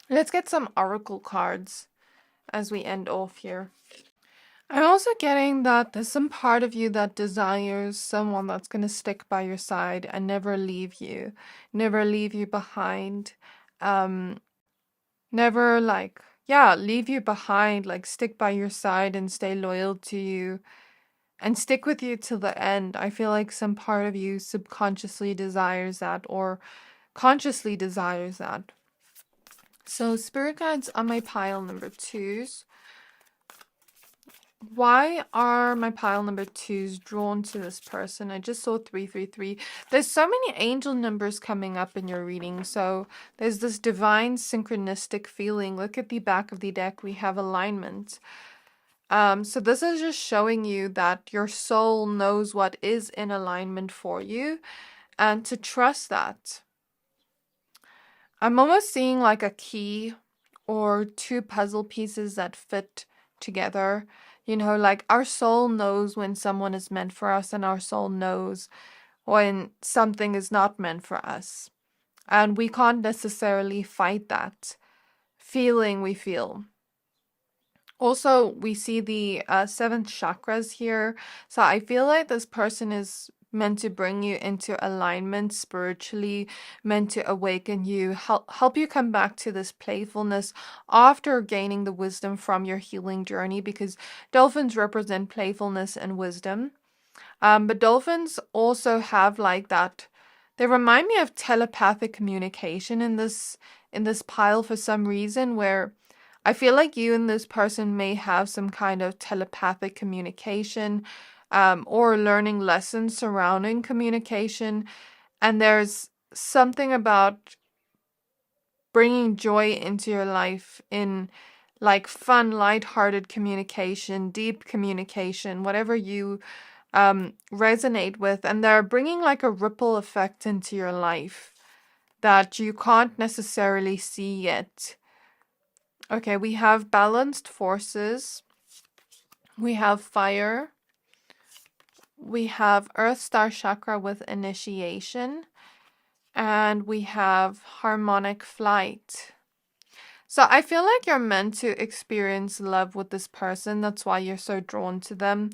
Let's get some oracle cards as we end off here. I'm also getting that there's some part of you that desires someone that's going to stick by your side and never leave you behind. Um, never leave you behind, like stick by your side and stay loyal to you and stick with you till the end. I feel like some part of you subconsciously desires that or consciously desires that. So spirit guides on my pile number 2s. Why are my pile number 2s drawn to this person? I just saw 333. There's so many angel numbers coming up in your reading. So there's this divine synchronistic feeling. Look at the back of the deck. We have alignment. So this is just showing you that your soul knows what is in alignment for you and to trust that. I'm almost seeing like a key or 2 puzzle pieces that fit together. You know, like our soul knows when someone is meant for us and our soul knows when something is not meant for us. And we can't necessarily fight that feeling we feel. Also, we see the 7th chakras here. So I feel like this person is meant to bring you into alignment spiritually, meant to awaken you, help you come back to this playfulness after gaining the wisdom from your healing journey, because dolphins represent playfulness and wisdom. But dolphins also have like that. They remind me of telepathic communication in this pile for some reason, where I feel like you and this person may have some kind of telepathic communication, or learning lessons surrounding communication. And there's something about bringing joy into your life in like fun, lighthearted communication, deep communication, whatever you resonate with. And they're bringing like a ripple effect into your life that you can't necessarily see yet. Okay, we have balanced forces. We have fire. We have Earth Star Chakra with initiation. And we have harmonic flight. So I feel like you're meant to experience love with this person. That's why you're so drawn to them.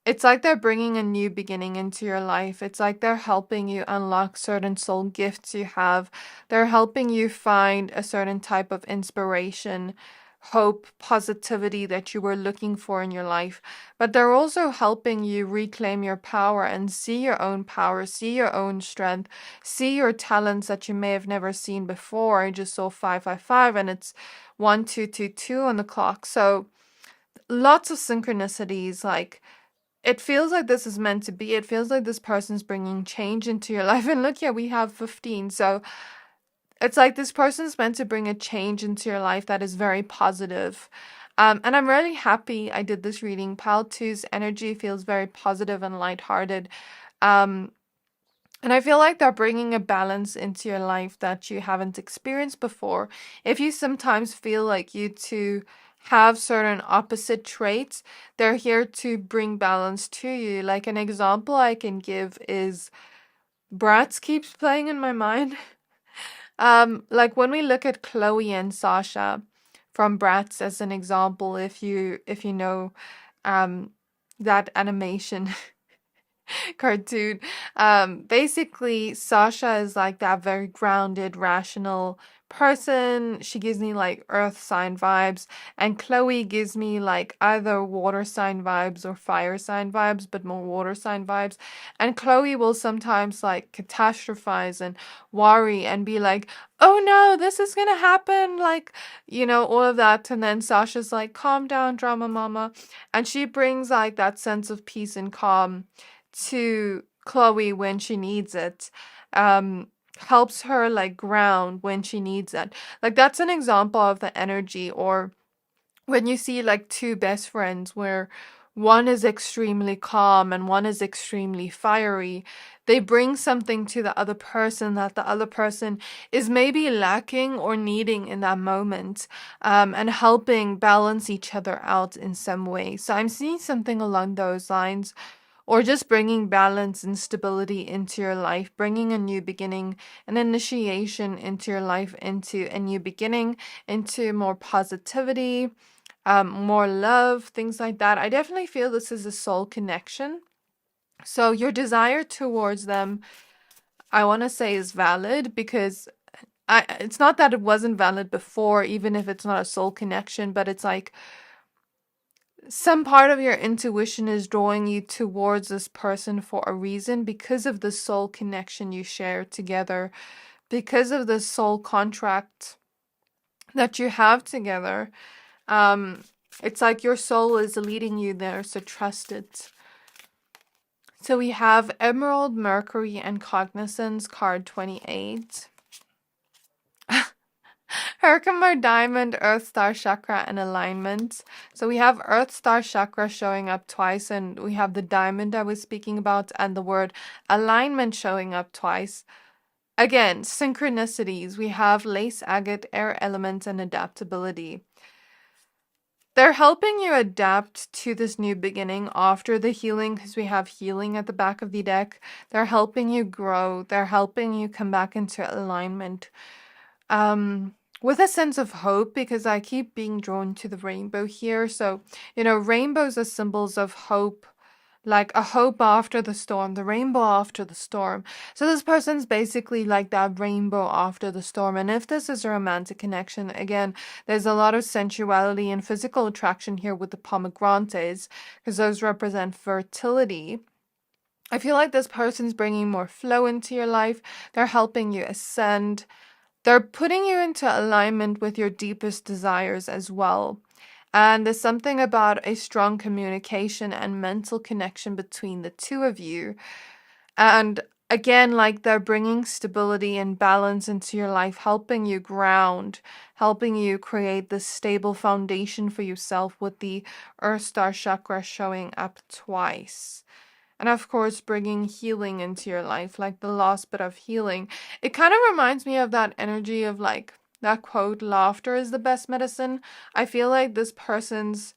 It's like they're bringing a new beginning into your life. It's like they're helping you unlock certain soul gifts you have. They're helping you find a certain type of inspiration, hope, positivity that you were looking for in your life. But they're also helping you reclaim your power and see your own power, see your own strength, see your talents that you may have never seen before. I just saw 555 and it's 1222 on the clock. So lots of synchronicities, like it feels like this is meant to be. It feels like this person's bringing change into your life. And look, yeah, we have 15. So it's like this person's meant to bring a change into your life that is very positive. And I'm really happy I did this reading. Pile 2's energy feels very positive and lighthearted. And I feel like they're bringing a balance into your life that you haven't experienced before. If you sometimes feel like you two have certain opposite traits, they're here to bring balance to you. Like an example I can give is Bratz keeps playing in my mind. Like when we look at Chloe and Sasha from Bratz as an example, if you know that animation cartoon. Basically Sasha is like that very grounded, rational person. She gives me like earth sign vibes, and Chloe gives me like either water sign vibes or fire sign vibes, but more water sign vibes. And Chloe will sometimes like catastrophize and worry and be like, oh no, this is gonna happen, like, you know, all of that. And then Sasha's like, calm down, drama mama, and she brings like that sense of peace and calm to Chloe when she needs it. Helps her like ground when she needs it. Like that's an example of the energy. Or when you see like two best friends where one is extremely calm and one is extremely fiery. They bring something to the other person that the other person is maybe lacking or needing in that moment, and helping balance each other out in some way. So I'm seeing something along those lines, or just bringing balance and stability into your life, bringing a new beginning, an initiation into your life, into a new beginning, into more positivity, more love, things like that. I definitely feel this is a soul connection. So your desire towards them, I want to say, is valid, because it's not that it wasn't valid before, even if it's not a soul connection, but it's like some part of your intuition is drawing you towards this person for a reason, because of the soul connection you share together, because of the soul contract that you have together. It's like your soul is leading you there, so trust it. So we have Emerald, Mercury, and Cognizance, card 28. Herkimer, Diamond, Earth Star Chakra, and Alignment. So we have Earth Star Chakra showing up twice, and we have the Diamond I was speaking about, and the word Alignment showing up twice. Again, synchronicities. We have Lace, Agate, Air Element, and Adaptability. They're helping you adapt to this new beginning after the healing, because we have healing at the back of the deck. They're helping you grow. They're helping you come back into alignment. With a sense of hope, because I keep being drawn to the rainbow here. So, rainbows are symbols of hope, like a hope after the storm, the rainbow after the storm. So this person's basically like that rainbow after the storm. And if this is a romantic connection, again, there's a lot of sensuality and physical attraction here with the pomegranates, because those represent fertility. I feel like this person's bringing more flow into your life. They're helping you ascend. They're putting you into alignment with your deepest desires as well. And there's something about a strong communication and mental connection between the two of you. And again, like, they're bringing stability and balance into your life, helping you ground, helping you create this stable foundation for yourself, with the Earth Star Chakra showing up twice. And of course, bringing healing into your life, like the last bit of healing. It kind of reminds me of that energy of, like, that quote, laughter is the best medicine. I feel like this person's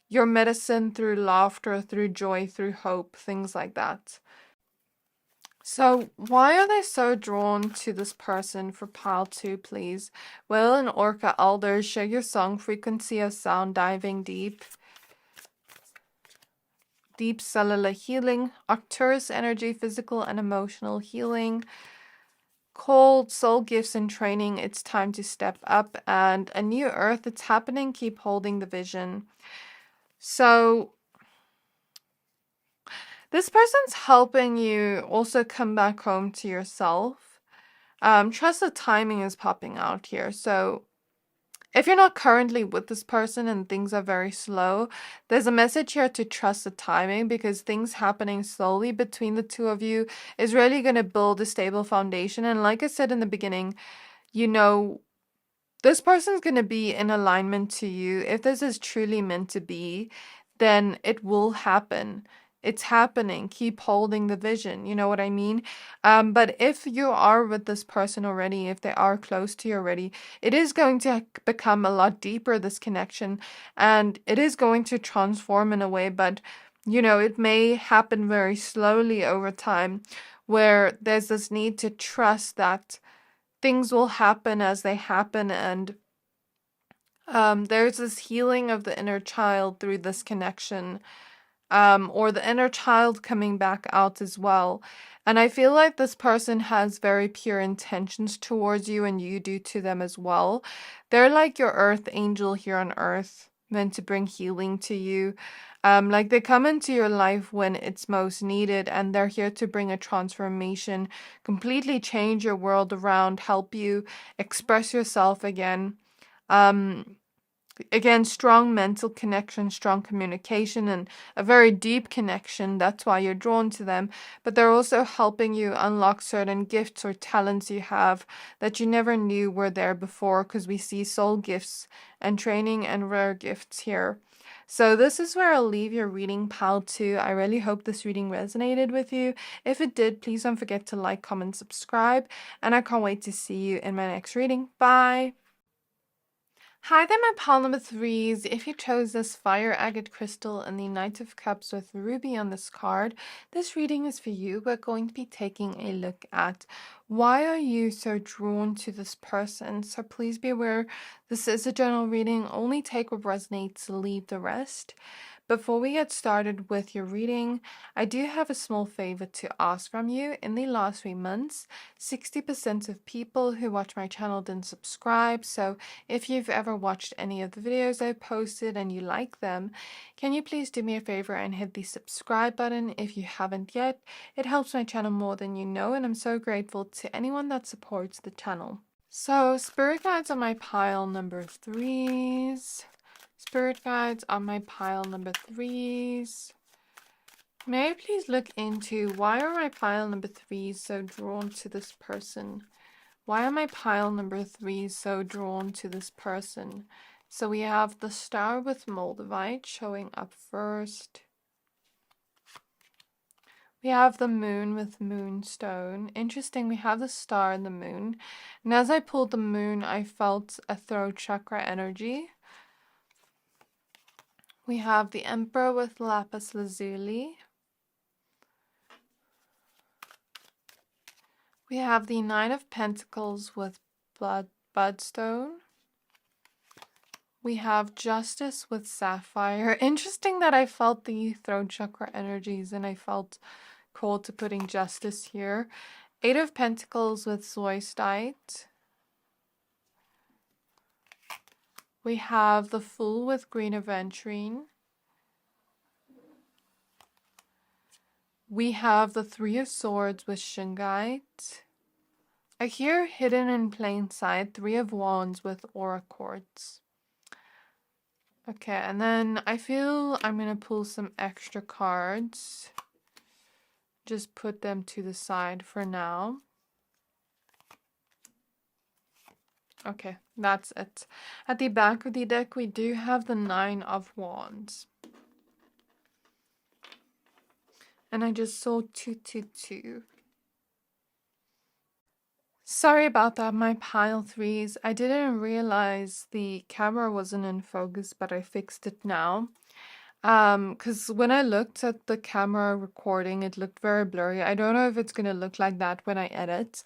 your medicine through laughter, through joy, through hope, things like that. So why are they so drawn to this person for pile 2, please? Whale and Orca Elders, share your song frequency of sound, diving deep. Deep cellular healing, Arcturus energy, physical and emotional healing. Cold, soul gifts and training, it's time to step up. And a new earth, it's happening, keep holding the vision. So this person's helping you also come back home to yourself. Trust the timing is popping out here. So if you're not currently with this person and things are very slow, there's a message here to trust the timing, because things happening slowly between the two of you is really going to build a stable foundation. And like I said in the beginning, this person's going to be in alignment to you. If this is truly meant to be, then it will happen. It's happening. Keep holding the vision. You know what I mean? But if you are with this person already, if they are close to you already, it is going to become a lot deeper, this connection, and it is going to transform in a way, but it may happen very slowly over time, where there's this need to trust that things will happen as they happen, and there's this healing of the inner child through this connection, or the inner child coming back out as well. And I feel like this person has very pure intentions towards you, and you do to them as well. They're like your earth angel here on earth, meant to bring healing to you. Like, they come into your life when it's most needed, and they're here to bring a transformation, completely change your world around, help you express yourself again. Again, strong mental connection, strong communication, and a very deep connection. That's why you're drawn to them. But they're also helping you unlock certain gifts or talents you have that you never knew were there before, because we see soul gifts and training and rare gifts here. So this is where I'll leave your reading pile 2. I really hope this reading resonated with you. If it did, please don't forget to like, comment, subscribe, and I can't wait to see you in my next reading. Bye! Hi there, my pile number 3s. If you chose this Fire Agate Crystal and the Knight of Cups with Ruby on this card, this reading is for you. We're going to be taking a look at why are you so drawn to this person. So please be aware, this is a general reading. Only take what resonates, leave the rest. Before we get started with your reading, I do have a small favor to ask from you. In the last 3 months, 60% of people who watch my channel didn't subscribe. So if you've ever watched any of the videos I posted and you like them, can you please do me a favor and hit the subscribe button if you haven't yet? It helps my channel more than you know, and I'm so grateful to anyone that supports the channel. So spirit guides on my pile number 3s. Spirit guides on my pile number 3s. May I please look into why are my pile number 3s so drawn to this person? Why are my pile number 3s so drawn to this person? So we have the Star with Moldavite showing up first. We have the Moon with Moonstone. Interesting, we have the Star and the Moon. And as I pulled the Moon, I felt a throat chakra energy. We have the Emperor with Lapis Lazuli. We have the Nine of Pentacles with Bloodstone. We have Justice with Sapphire. Interesting that I felt the throat chakra energies and I felt called to putting Justice here. Eight of Pentacles with Zoistite. We have the Fool with Green Aventurine. We have the Three of Swords with Shungite. I hear Hidden in Plain Sight, Three of Wands with Aura Quartz. Okay, and then I feel I'm going to pull some extra cards. Just put them to the side for now. Okay, that's it. At the back of the deck, we do have the Nine of Wands. And I just saw 222. Sorry about that, my pile 3s. I didn't realize the camera wasn't in focus, but I fixed it now. Because when I looked at the camera recording, it looked very blurry. I don't know if it's going to look like that when I edit.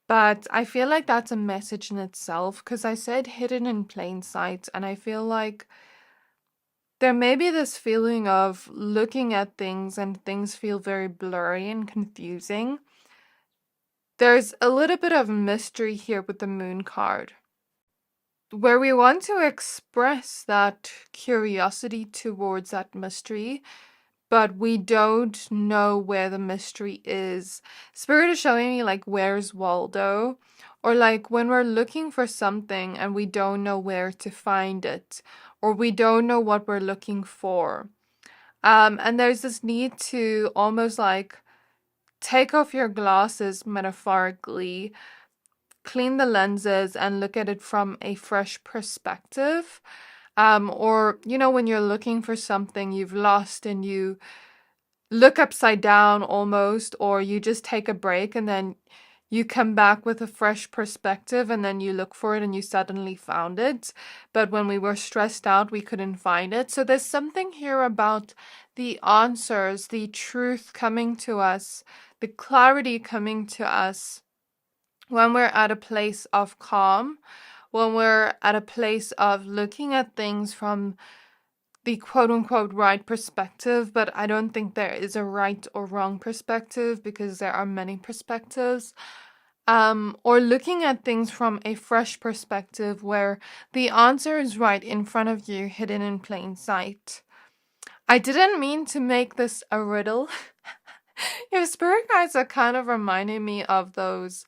But I feel like that's a message in itself, because I said hidden in plain sight, and I feel like there may be this feeling of looking at things and things feel very blurry and confusing. There's a little bit of mystery here with the Moon card, where we want to express that curiosity towards that mystery, but we don't know where the mystery is. Spirit is showing me like, where's Waldo? Or like when we're looking for something and we don't know where to find it, or we don't know what we're looking for. And there's this need to almost like take off your glasses, metaphorically, clean the lenses and look at it from a fresh perspective. Or, you know, when you're looking for something you've lost and you look upside down almost, or you just take a break and then you come back with a fresh perspective and then you look for it and you suddenly found it. But when we were stressed out, we couldn't find it. So there's something here about the answers, the truth coming to us, the clarity coming to us when we're at a place of calm, when we're at a place of looking at things from the quote-unquote right perspective. But I don't think there is a right or wrong perspective, because there are many perspectives. Or looking at things from a fresh perspective where the answer is right in front of you, hidden in plain sight. I didn't mean to make this a riddle. Your spirit guides are kind of reminding me of those,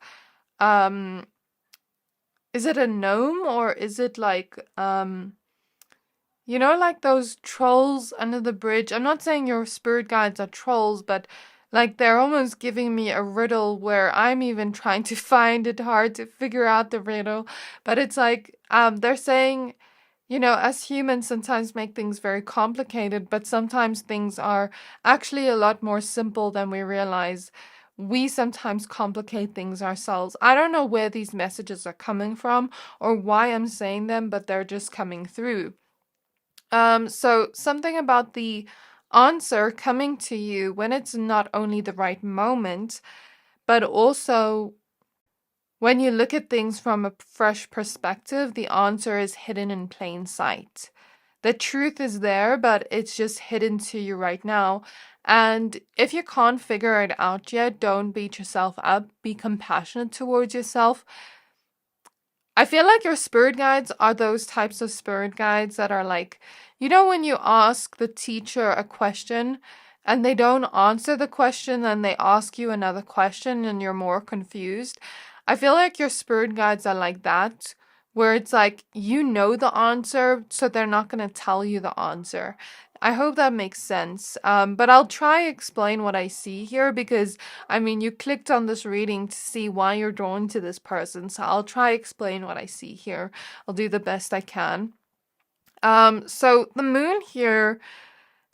is it a gnome or is it like, you know, like those trolls under the bridge? I'm not saying your spirit guides are trolls, but like they're almost giving me a riddle where I'm even trying to find it hard to figure out the riddle. But it's like, they're saying You know, as humans sometimes make things very complicated, but sometimes things are actually a lot more simple than we realize. We sometimes complicate things ourselves. I don't know where these messages are coming from or why I'm saying them, but they're just coming through. So something about the answer coming to you when it's not only the right moment, but also when you look at things from a fresh perspective, the answer is hidden in plain sight. The truth is there, but it's just hidden to you right now. And if you can't figure it out yet, don't beat yourself up. Be compassionate towards yourself. I feel like your spirit guides are those types of spirit guides that are like, you know, when you ask the teacher a question and they don't answer the question and they ask you another question and you're more confused. I feel like your spirit guides are like that, where it's like, you know the answer, so they're not going to tell you the answer. I hope that makes sense. But I'll try explain what I see here because I mean, you clicked on this reading to see why you're drawn to this person. So I'll try explain what I see here. I'll do the best I can. So the moon here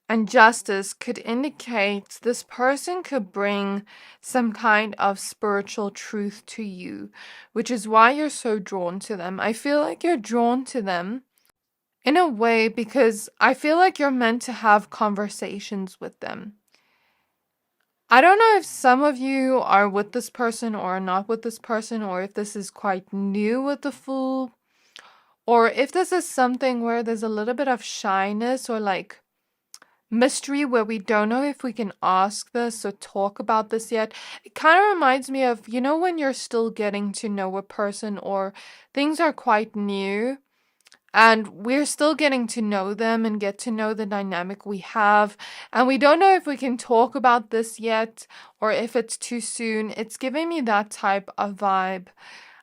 and justice could indicate this person could bring some kind of spiritual truth to you, which is why you're so drawn to them. I feel like you're drawn to them in a way because I feel like you're meant to have conversations with them. I don't know if some of you are with this person or not with this person, or if this is quite new with the Fool, or if this is something where there's a little bit of shyness or like mystery where we don't know if we can ask this or talk about this yet. It kind of reminds me of, you know, when you're still getting to know a person or things are quite new and we're still getting to know them and get to know the dynamic we have. And we don't know if we can talk about this yet or if it's too soon. It's giving me that type of vibe.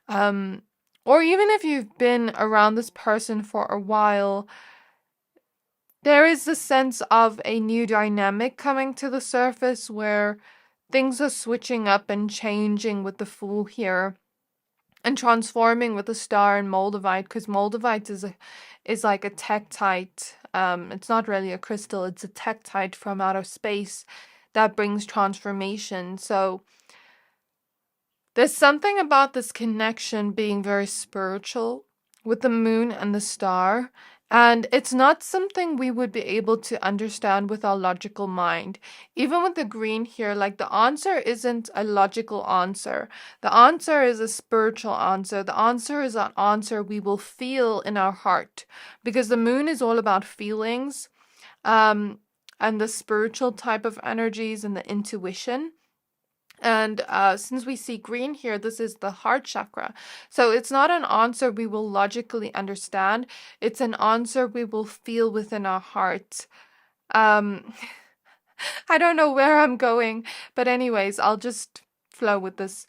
Or even if you've been around this person for a while, there is a sense of a new dynamic coming to the surface where things are switching up and changing with the Fool here and transforming with the Star and Moldavite, because Moldavite is like a tektite. It's not really a crystal, it's a tektite from outer space that brings transformation. So there's something about this connection being very spiritual with the moon and the star. And it's not something we would be able to understand with our logical mind. Even with the green here, like the answer isn't a logical answer. The answer is a spiritual answer. The answer is an answer we will feel in our heart. Because the moon is all about feelings, and the spiritual type of energies and the intuition. And since we see green here, this is the heart chakra. So it's not an answer we will logically understand. It's an answer we will feel within our heart. Um, I don't know where I'm going, but anyways, I'll just flow with this.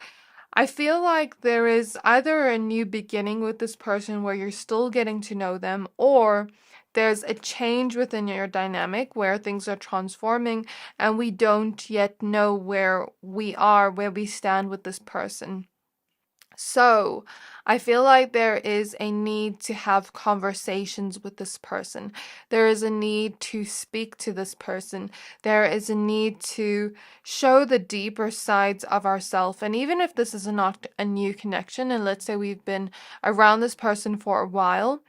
I feel like there is either a new beginning with this person where you're still getting to know them, or there's a change within your dynamic where things are transforming and we don't yet know where we are, where we stand with this person. So, I feel like there is a need to have conversations with this person. There is a need to speak to this person. There is a need to show the deeper sides of ourselves. And even if this is not a new connection, and let's say we've been around this person for a while,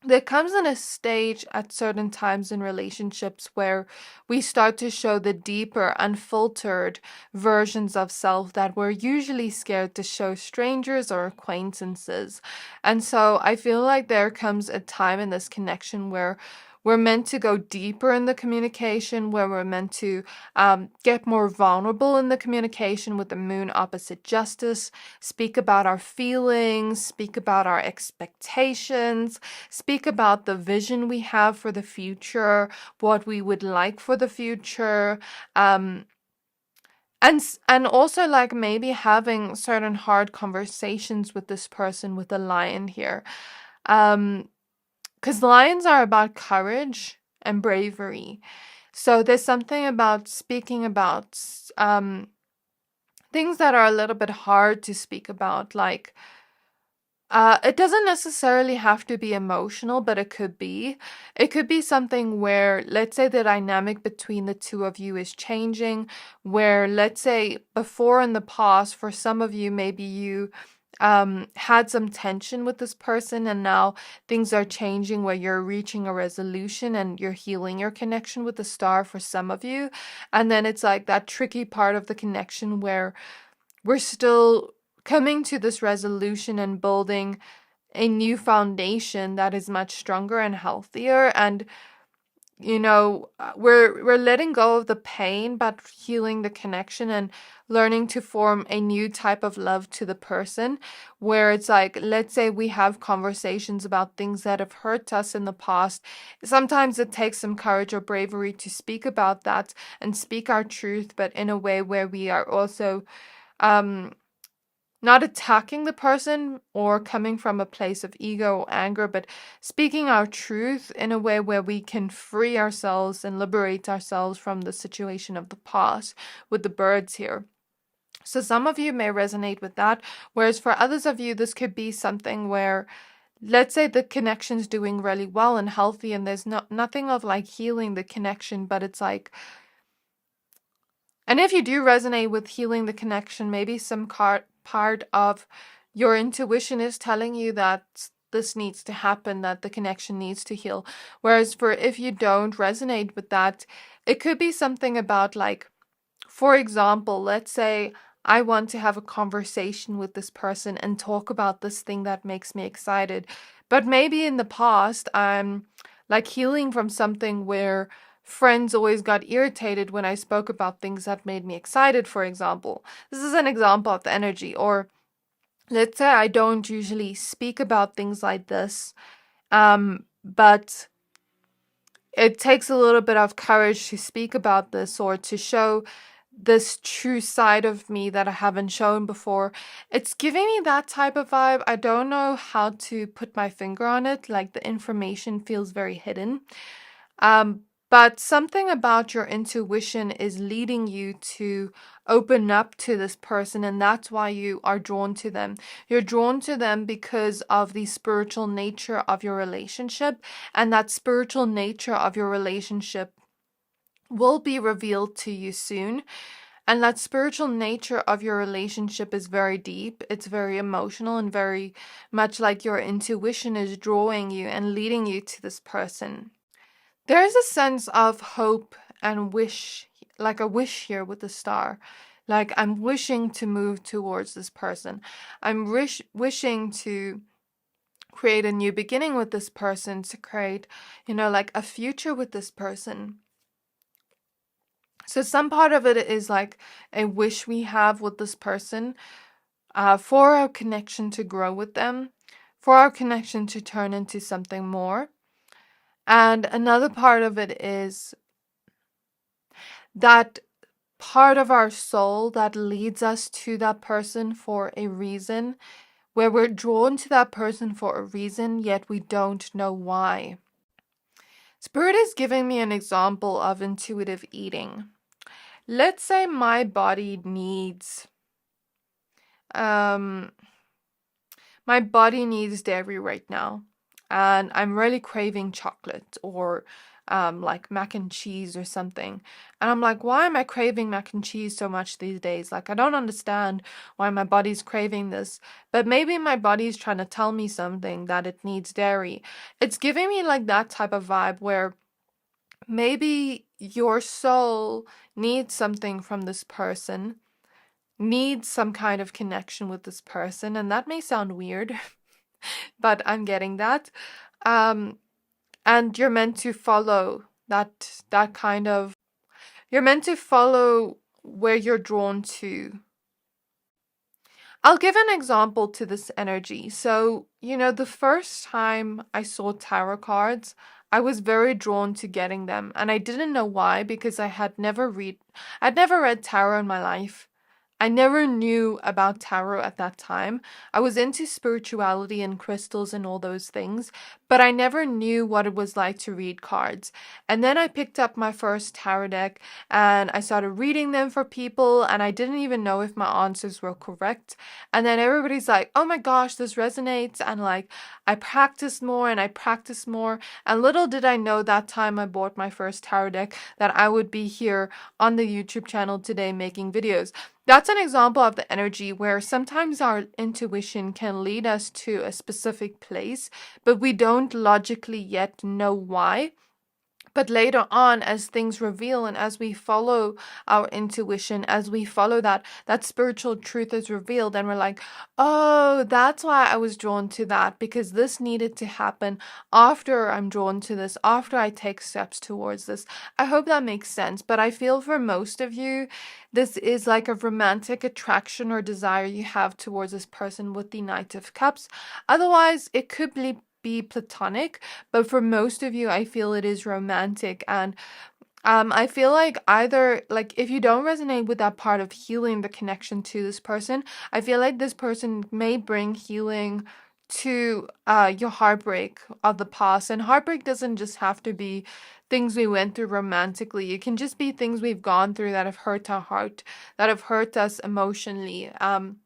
there comes in a stage at certain times in relationships where we start to show the deeper, unfiltered versions of self that we're usually scared to show strangers or acquaintances. And so I feel like there comes a time in this connection where we're meant to go deeper in the communication, where we're meant to get more vulnerable in the communication with the moon opposite justice, speak about our feelings, speak about our expectations, speak about the vision we have for the future, what we would like for the future, and also like maybe having certain hard conversations with this person with the lion here. Because lions are about courage and bravery. So there's something about speaking about things that are a little bit hard to speak about, like It doesn't necessarily have to be emotional, but it could be. It could be something where, let's say, the dynamic between the two of you is changing, where, let's say, before in the past, for some of you, maybe you had some tension with this person, and now things are changing where you're reaching a resolution and you're healing your connection with the star for some of you. And then it's like that tricky part of the connection where we're still coming to this resolution and building a new foundation that is much stronger and healthier. And we're letting go of the pain but healing the connection and learning to form a new type of love to the person, where it's like, let's say we have conversations about things that have hurt us in the past. Sometimes it takes some courage or bravery to speak about that and speak our truth, but in a way where we are also um not attacking the person or coming from a place of ego or anger, but speaking our truth in a way where we can free ourselves and liberate ourselves from the situation of the past with the birds here. So some of you may resonate with that, whereas for others of you, this could be something where, let's say, the connection's doing really well and healthy, and there's nothing of like healing the connection, but it's like, and if you do resonate with healing the connection, maybe some part of your intuition is telling you that this needs to happen, that the connection needs to heal. Whereas for if you don't resonate with that, it could be something about like, for example, let's say I want to have a conversation with this person and talk about this thing that makes me excited. But maybe in the past, I'm like healing from something where friends always got irritated when I spoke about things that made me excited, for example. This is an example of the energy. Or let's say I don't usually speak about things like this, but it takes a little bit of courage to speak about this or to show this true side of me that I haven't shown before. It's giving me that type of vibe. I don't know how to put my finger on it. Like the information feels very hidden. But something about your intuition is leading you to open up to this person, and that's why you are drawn to them. You're drawn to them because of the spiritual nature of your relationship, and that spiritual nature of your relationship will be revealed to you soon. And that spiritual nature of your relationship is very deep. It's very emotional and very much like your intuition is drawing you and leading you to this person. There is a sense of hope and wish, like a wish here with the star. Like I'm wishing to move towards this person. I'm wishing to create a new beginning with this person, to create, like a future with this person. So some part of it is like a wish we have with this person, for our connection to grow with them, for our connection to turn into something more. And another part of it is that part of our soul that leads us to that person for a reason, where we're drawn to that person for a reason, yet we don't know why. Spirit is giving me an example of intuitive eating. Let's say my body needs um dairy right now, and I'm really craving chocolate or like mac and cheese or something. And I'm like, why am I craving mac and cheese so much these days? Like, I don't understand why my body's craving this. But maybe my body's trying to tell me something, that it needs dairy. It's giving me like that type of vibe where maybe your soul needs something from this person, needs some kind of connection with this person. And that may sound weird, but I'm getting that. And you're meant to follow that kind of, you're meant to follow where you're drawn to. I'll give an example to this energy. So, the first time I saw tarot cards, I was very drawn to getting them, and I didn't know why, because I'd never read tarot in my life. I never knew about tarot at that time. I was into spirituality and crystals and all those things, but I never knew what it was like to read cards. And then I picked up my first tarot deck and I started reading them for people, and I didn't even know if my answers were correct. And then everybody's like, oh my gosh, this resonates. And like, I practiced more and I practiced more. And little did I know that time I bought my first tarot deck that I would be here on the YouTube channel today making videos. That's an example of the energy where sometimes our intuition can lead us to a specific place, but we don't logically yet know why. But later on, as things reveal and as we follow our intuition, as we follow that spiritual truth is revealed, and we're like, oh, that's why I was drawn to that, because this needed to happen after I'm drawn to this, after I take steps towards this. I hope that makes sense. But I feel for most of you, this is like a romantic attraction or desire you have towards this person with the Knight of Cups. Otherwise, it could be platonic, but for most of you, I feel it is romantic. And I feel like either, like, if you don't resonate with that part of healing the connection to this person, I feel like this person may bring healing to your heartbreak of the past. And heartbreak doesn't just have to be things we went through romantically. It can just be things we've gone through that have hurt our heart, that have hurt us emotionally. And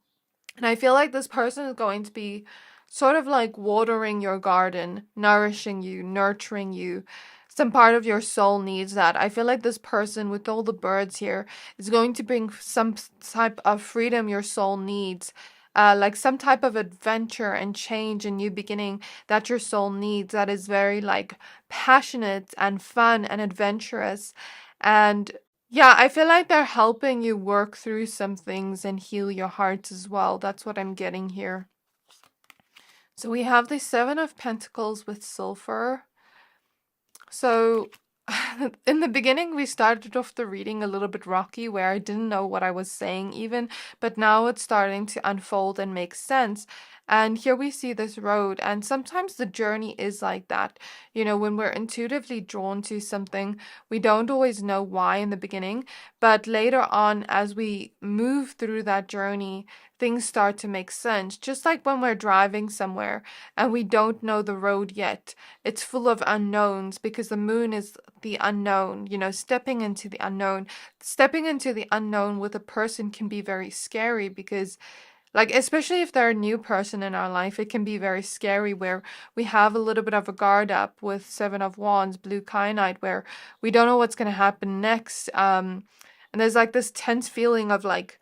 I feel like this person is going to be sort of like watering your garden, nourishing you, nurturing you. Some part of your soul needs that. I feel like this person with all the birds here is going to bring some type of freedom your soul needs. Like some type of adventure and change and new beginning that your soul needs, that is very like passionate and fun and adventurous. And yeah, I feel like they're helping you work through some things and heal your hearts as well. That's what I'm getting here. So we have the Seven of Pentacles with sulfur. So in the beginning, we started off the reading a little bit rocky, where I didn't know what I was saying even, but now it's starting to unfold and make sense. And here we see this road, and sometimes the journey is like that. You know, when we're intuitively drawn to something, we don't always know why in the beginning, but later on, as we move through that journey, things start to make sense. Just like when we're driving somewhere and we don't know the road yet. It's full of unknowns because the moon is the unknown, you know, stepping into the unknown. Stepping into the unknown with a person can be very scary because, like, especially if they're a new person in our life, it can be very scary where we have a little bit of a guard up with Seven of Wands, blue kyanite, where we don't know what's going to happen next. And there's like this tense feeling of like,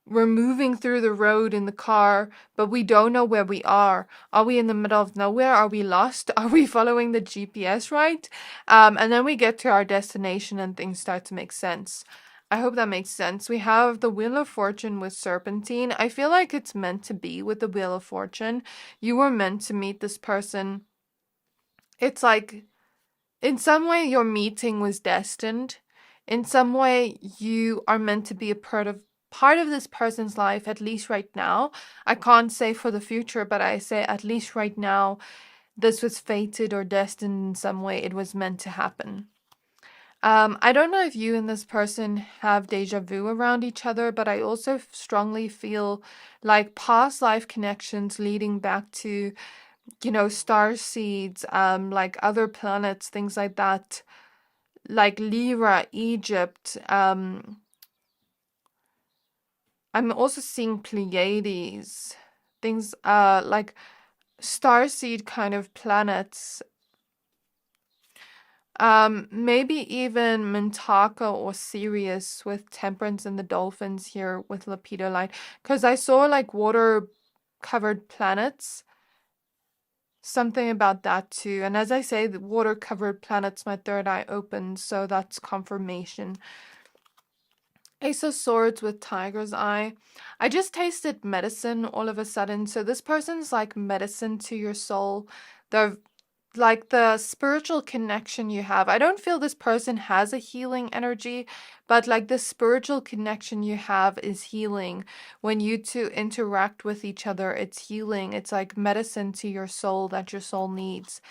we're moving through the road in the car, but we don't know where we are. Are we in the middle of nowhere? Are we lost? Are we following the GPS right? And then we get to our destination and things start to make sense. I hope that makes sense. We have the Wheel of Fortune with Serpentine. I feel like it's meant to be with the Wheel of Fortune. You were meant to meet this person. It's like, in some way, your meeting was destined. In some way, you are meant to be a part of this person's life, at least right now. I can't say for the future, but I say at least right now, this was fated or destined in some way. It was meant to happen. I don't know if you and this person have deja vu around each other, but I also strongly feel like past life connections leading back to, you know, star seeds, like other planets, things like that, like Lyra, Egypt. I'm also seeing Pleiades, things like starseed kind of planets. Maybe even Mintaka or Sirius with Temperance and the Dolphins here with Lepidolite, because I saw like water covered planets. Something about that too. And as I say, the water covered planets, my third eye opened, so that's confirmation. Ace of Swords with Tiger's Eye. I just tasted medicine all of a sudden. So this person's like medicine to your soul. They're like the spiritual connection you have. I don't feel this person has a healing energy, but like the spiritual connection you have is healing. When you two interact with each other, it's healing. It's like medicine to your soul that your soul needs.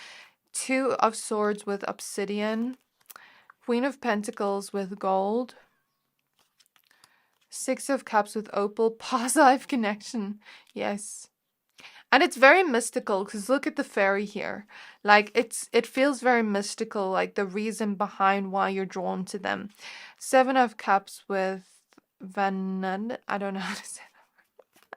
Two of Swords with Obsidian. Queen of Pentacles with gold. Six of Cups with opal, positive connection. Yes. And it's very mystical because look at the fairy here. Like it feels very mystical, like the reason behind why you're drawn to them. Seven of Cups with Vanad. I don't know how to say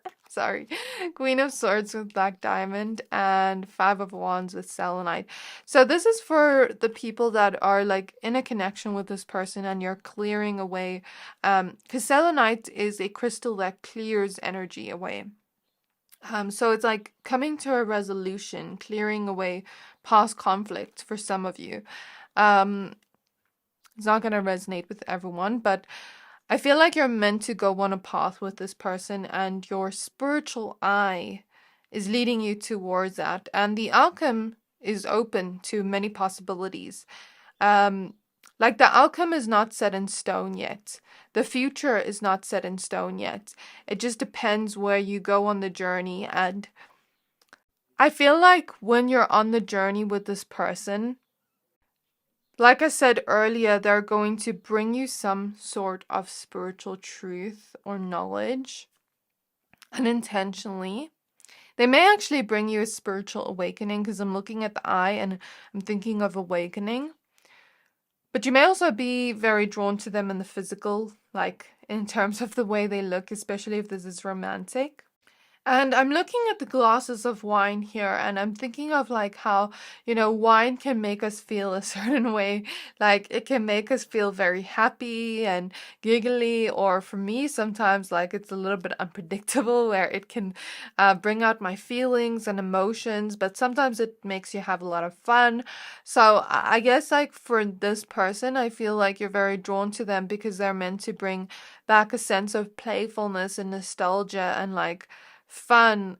that. Sorry. Queen of Swords with Black Diamond and Five of Wands with Selenite. So this is for the people that are like in a connection with this person and you're clearing away. Because Selenite is a crystal that clears energy away. So it's like coming to a resolution, clearing away past conflict for some of you. It's not going to resonate with everyone, but I feel like you're meant to go on a path with this person and your spiritual eye is leading you towards that. And the outcome is open to many possibilities. Like the outcome is not set in stone yet. The future is not set in stone yet. It just depends where you go on the journey. And I feel like when you're on the journey with this person, like I said earlier, they're going to bring you some sort of spiritual truth or knowledge unintentionally. They may actually bring you a spiritual awakening because I'm looking at the eye and I'm thinking of awakening. But you may also be very drawn to them in the physical, like in terms of the way they look, especially if this is romantic. And I'm looking at the glasses of wine here and I'm thinking of like how, wine can make us feel a certain way. Like it can make us feel very happy and giggly, or for me, sometimes like it's a little bit unpredictable where it can bring out my feelings and emotions, but sometimes it makes you have a lot of fun. So I guess like for this person, I feel like you're very drawn to them because they're meant to bring back a sense of playfulness and nostalgia and like fun,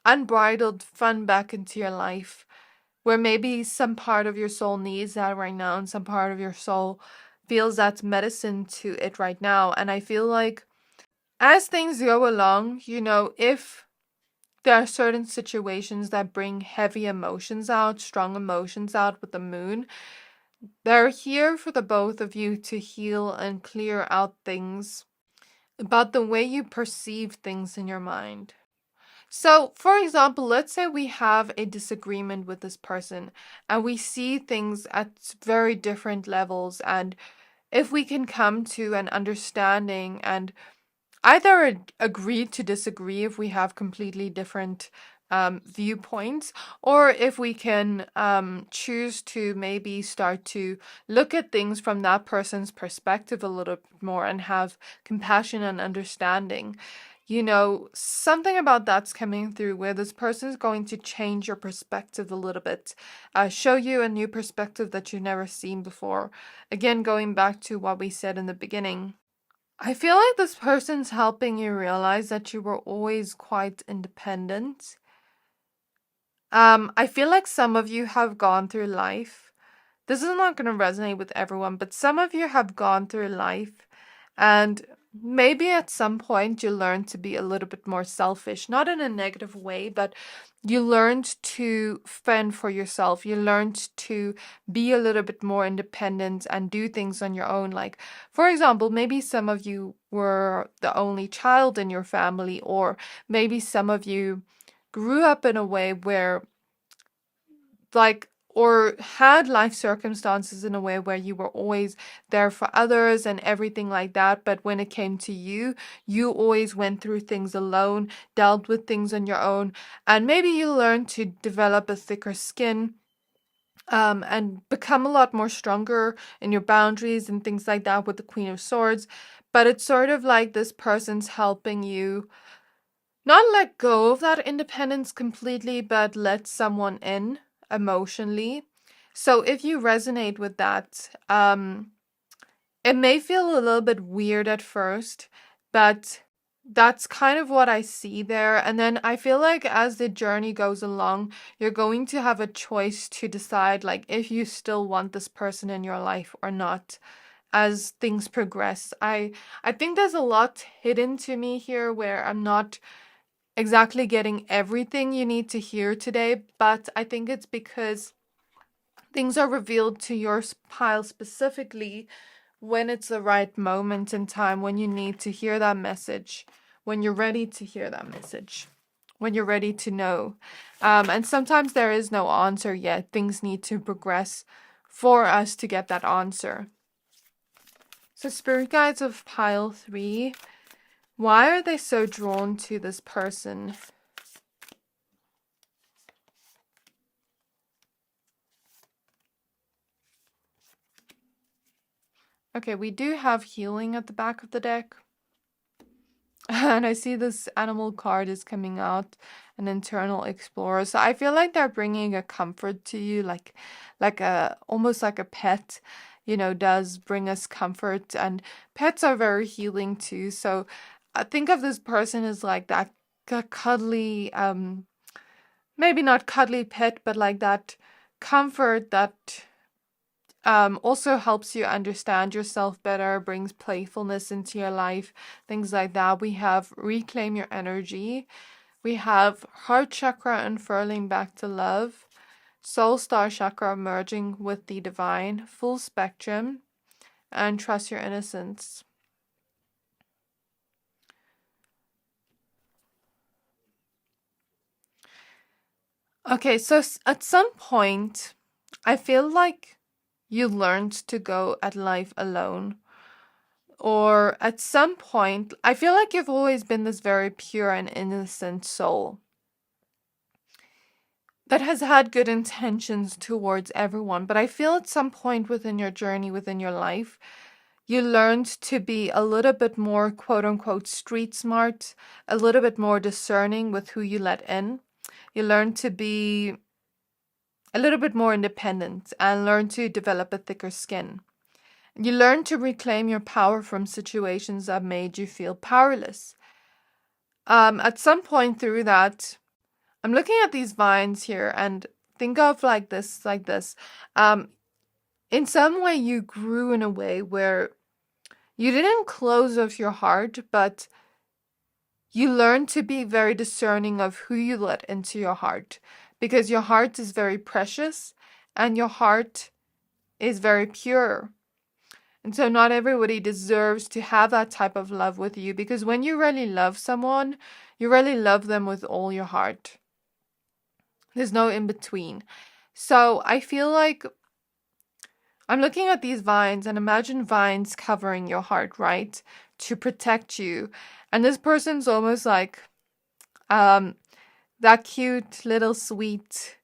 unbridled fun back into your life, where maybe some part of your soul needs that right now and some part of your soul feels that's medicine to it right now. And I feel like as things go along, if there are certain situations that bring heavy emotions out, strong emotions out with the moon, they're here for the both of you to heal and clear out things about the way you perceive things in your mind. So, for example, let's say we have a disagreement with this person and we see things at very different levels. And if we can come to an understanding and either agree to disagree if we have completely different viewpoints, or if we can choose to maybe start to look at things from that person's perspective a little bit more and have compassion and understanding. Something about that's coming through where this person is going to change your perspective a little bit, show you a new perspective that you've never seen before. Again, going back to what we said in the beginning. I feel like this person's helping you realize that you were always quite independent. I feel like some of you have gone through life. This is not going to resonate with everyone, but some of you have gone through life and maybe at some point you learned to be a little bit more selfish, not in a negative way, but you learned to fend for yourself. You learned to be a little bit more independent and do things on your own. Like, for example, maybe some of you were the only child in your family, or maybe some of you grew up in a way where or had life circumstances in a way where you were always there for others and everything like that. But when it came to you, you always went through things alone, dealt with things on your own. And maybe you learned to develop a thicker skin and become a lot more stronger in your boundaries and things like that with the Queen of Swords. But it's sort of like this person's helping you not let go of that independence completely, but let someone in emotionally. So if you resonate with that, it may feel a little bit weird at first, but that's kind of what I see there. And then I feel like as the journey goes along, you're going to have a choice to decide like if you still want this person in your life or not as things progress. I think there's a lot hidden to me here where I'm not exactly getting everything you need to hear today, but I think it's because things are revealed to your pile specifically when it's the right moment in time, when you need to hear that message, when you're ready to hear that message, when you're ready to know. And sometimes there is no answer yet. Things need to progress for us to get that answer. So spirit guides of pile 3, why are they so drawn to this person? Okay, we do have healing at the back of the deck. And I see this animal card is coming out, an internal explorer. So I feel like they're bringing a comfort to you, like a almost like a pet, does bring us comfort. And pets are very healing too. So I think of this person as like that cuddly, maybe not cuddly pet, but like that comfort that also helps you understand yourself better, brings playfulness into your life, things like that. We have reclaim your energy. We have heart chakra unfurling back to love, soul star chakra merging with the divine, full spectrum, and trust your innocence. Okay, so at some point, I feel like you learned to go at life alone. Or at some point, I feel like you've always been this very pure and innocent soul that has had good intentions towards everyone. But I feel at some point within your journey, within your life, you learned to be a little bit more, quote unquote, street smart, a little bit more discerning with who you let in. You learned to be a little bit more independent and learn to develop a thicker skin. You learn to reclaim your power from situations that made you feel powerless. At some point through that, I'm looking at these vines here and think of like this. In some way you grew in a way where you didn't close off your heart, but you learned to be very discerning of who you let into your heart. Because your heart is very precious and your heart is very pure. And so not everybody deserves to have that type of love with you, because when you really love someone, you really love them with all your heart. There's no in between. So I feel like I'm looking at these vines and imagine vines covering your heart, right? To protect you. And this person's almost like that cute little sweet.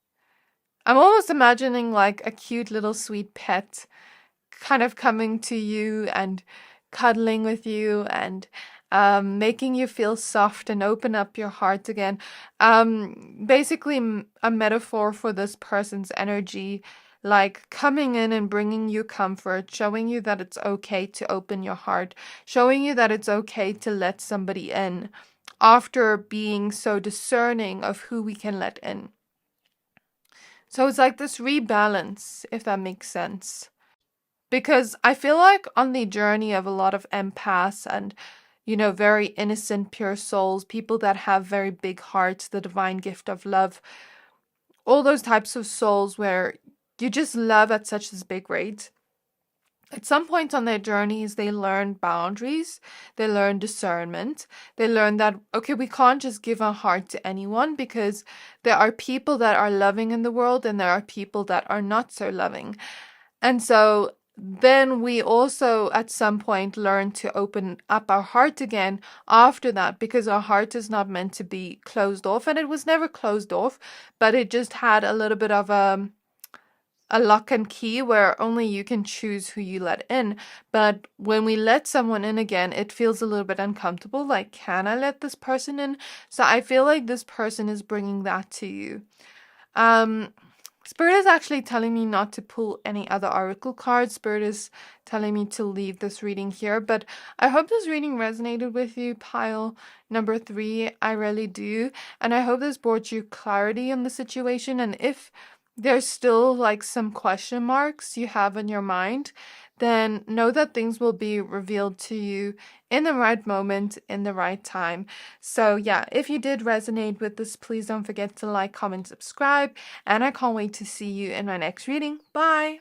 I'm almost imagining like a cute little sweet pet kind of coming to you and cuddling with you and making you feel soft and open up your heart again. Basically a metaphor for this person's energy, like coming in and bringing you comfort, showing you that it's okay to open your heart, showing you that it's okay to let somebody in after being so discerning of who we can let in. So it's like this rebalance, if that makes sense. Because I feel like on the journey of a lot of empaths and, very innocent, pure souls, people that have very big hearts, the divine gift of love, all those types of souls where you just love at such a big rate. At some point on their journeys, they learn boundaries, they learn discernment, they learn that, okay, we can't just give our heart to anyone, because there are people that are loving in the world and there are people that are not so loving. And so then we also at some point learn to open up our heart again after that, because our heart is not meant to be closed off, and it was never closed off, but it just had a little bit of a lock and key where only you can choose who you let in. But when we let someone in again, it feels a little bit uncomfortable, like, can I let this person in? So I feel like this person is bringing that to you. Spirit is actually telling me not to pull any other oracle cards. Spirit is telling me to leave this reading here, but I hope this reading resonated with you, pile number 3. I really do. And I hope this brought you clarity on the situation. And if there's still like some question marks you have in your mind, then know that things will be revealed to you in the right moment, in the right time. So yeah, if you did resonate with this, please don't forget to like, comment, subscribe, and I can't wait to see you in my next reading. Bye!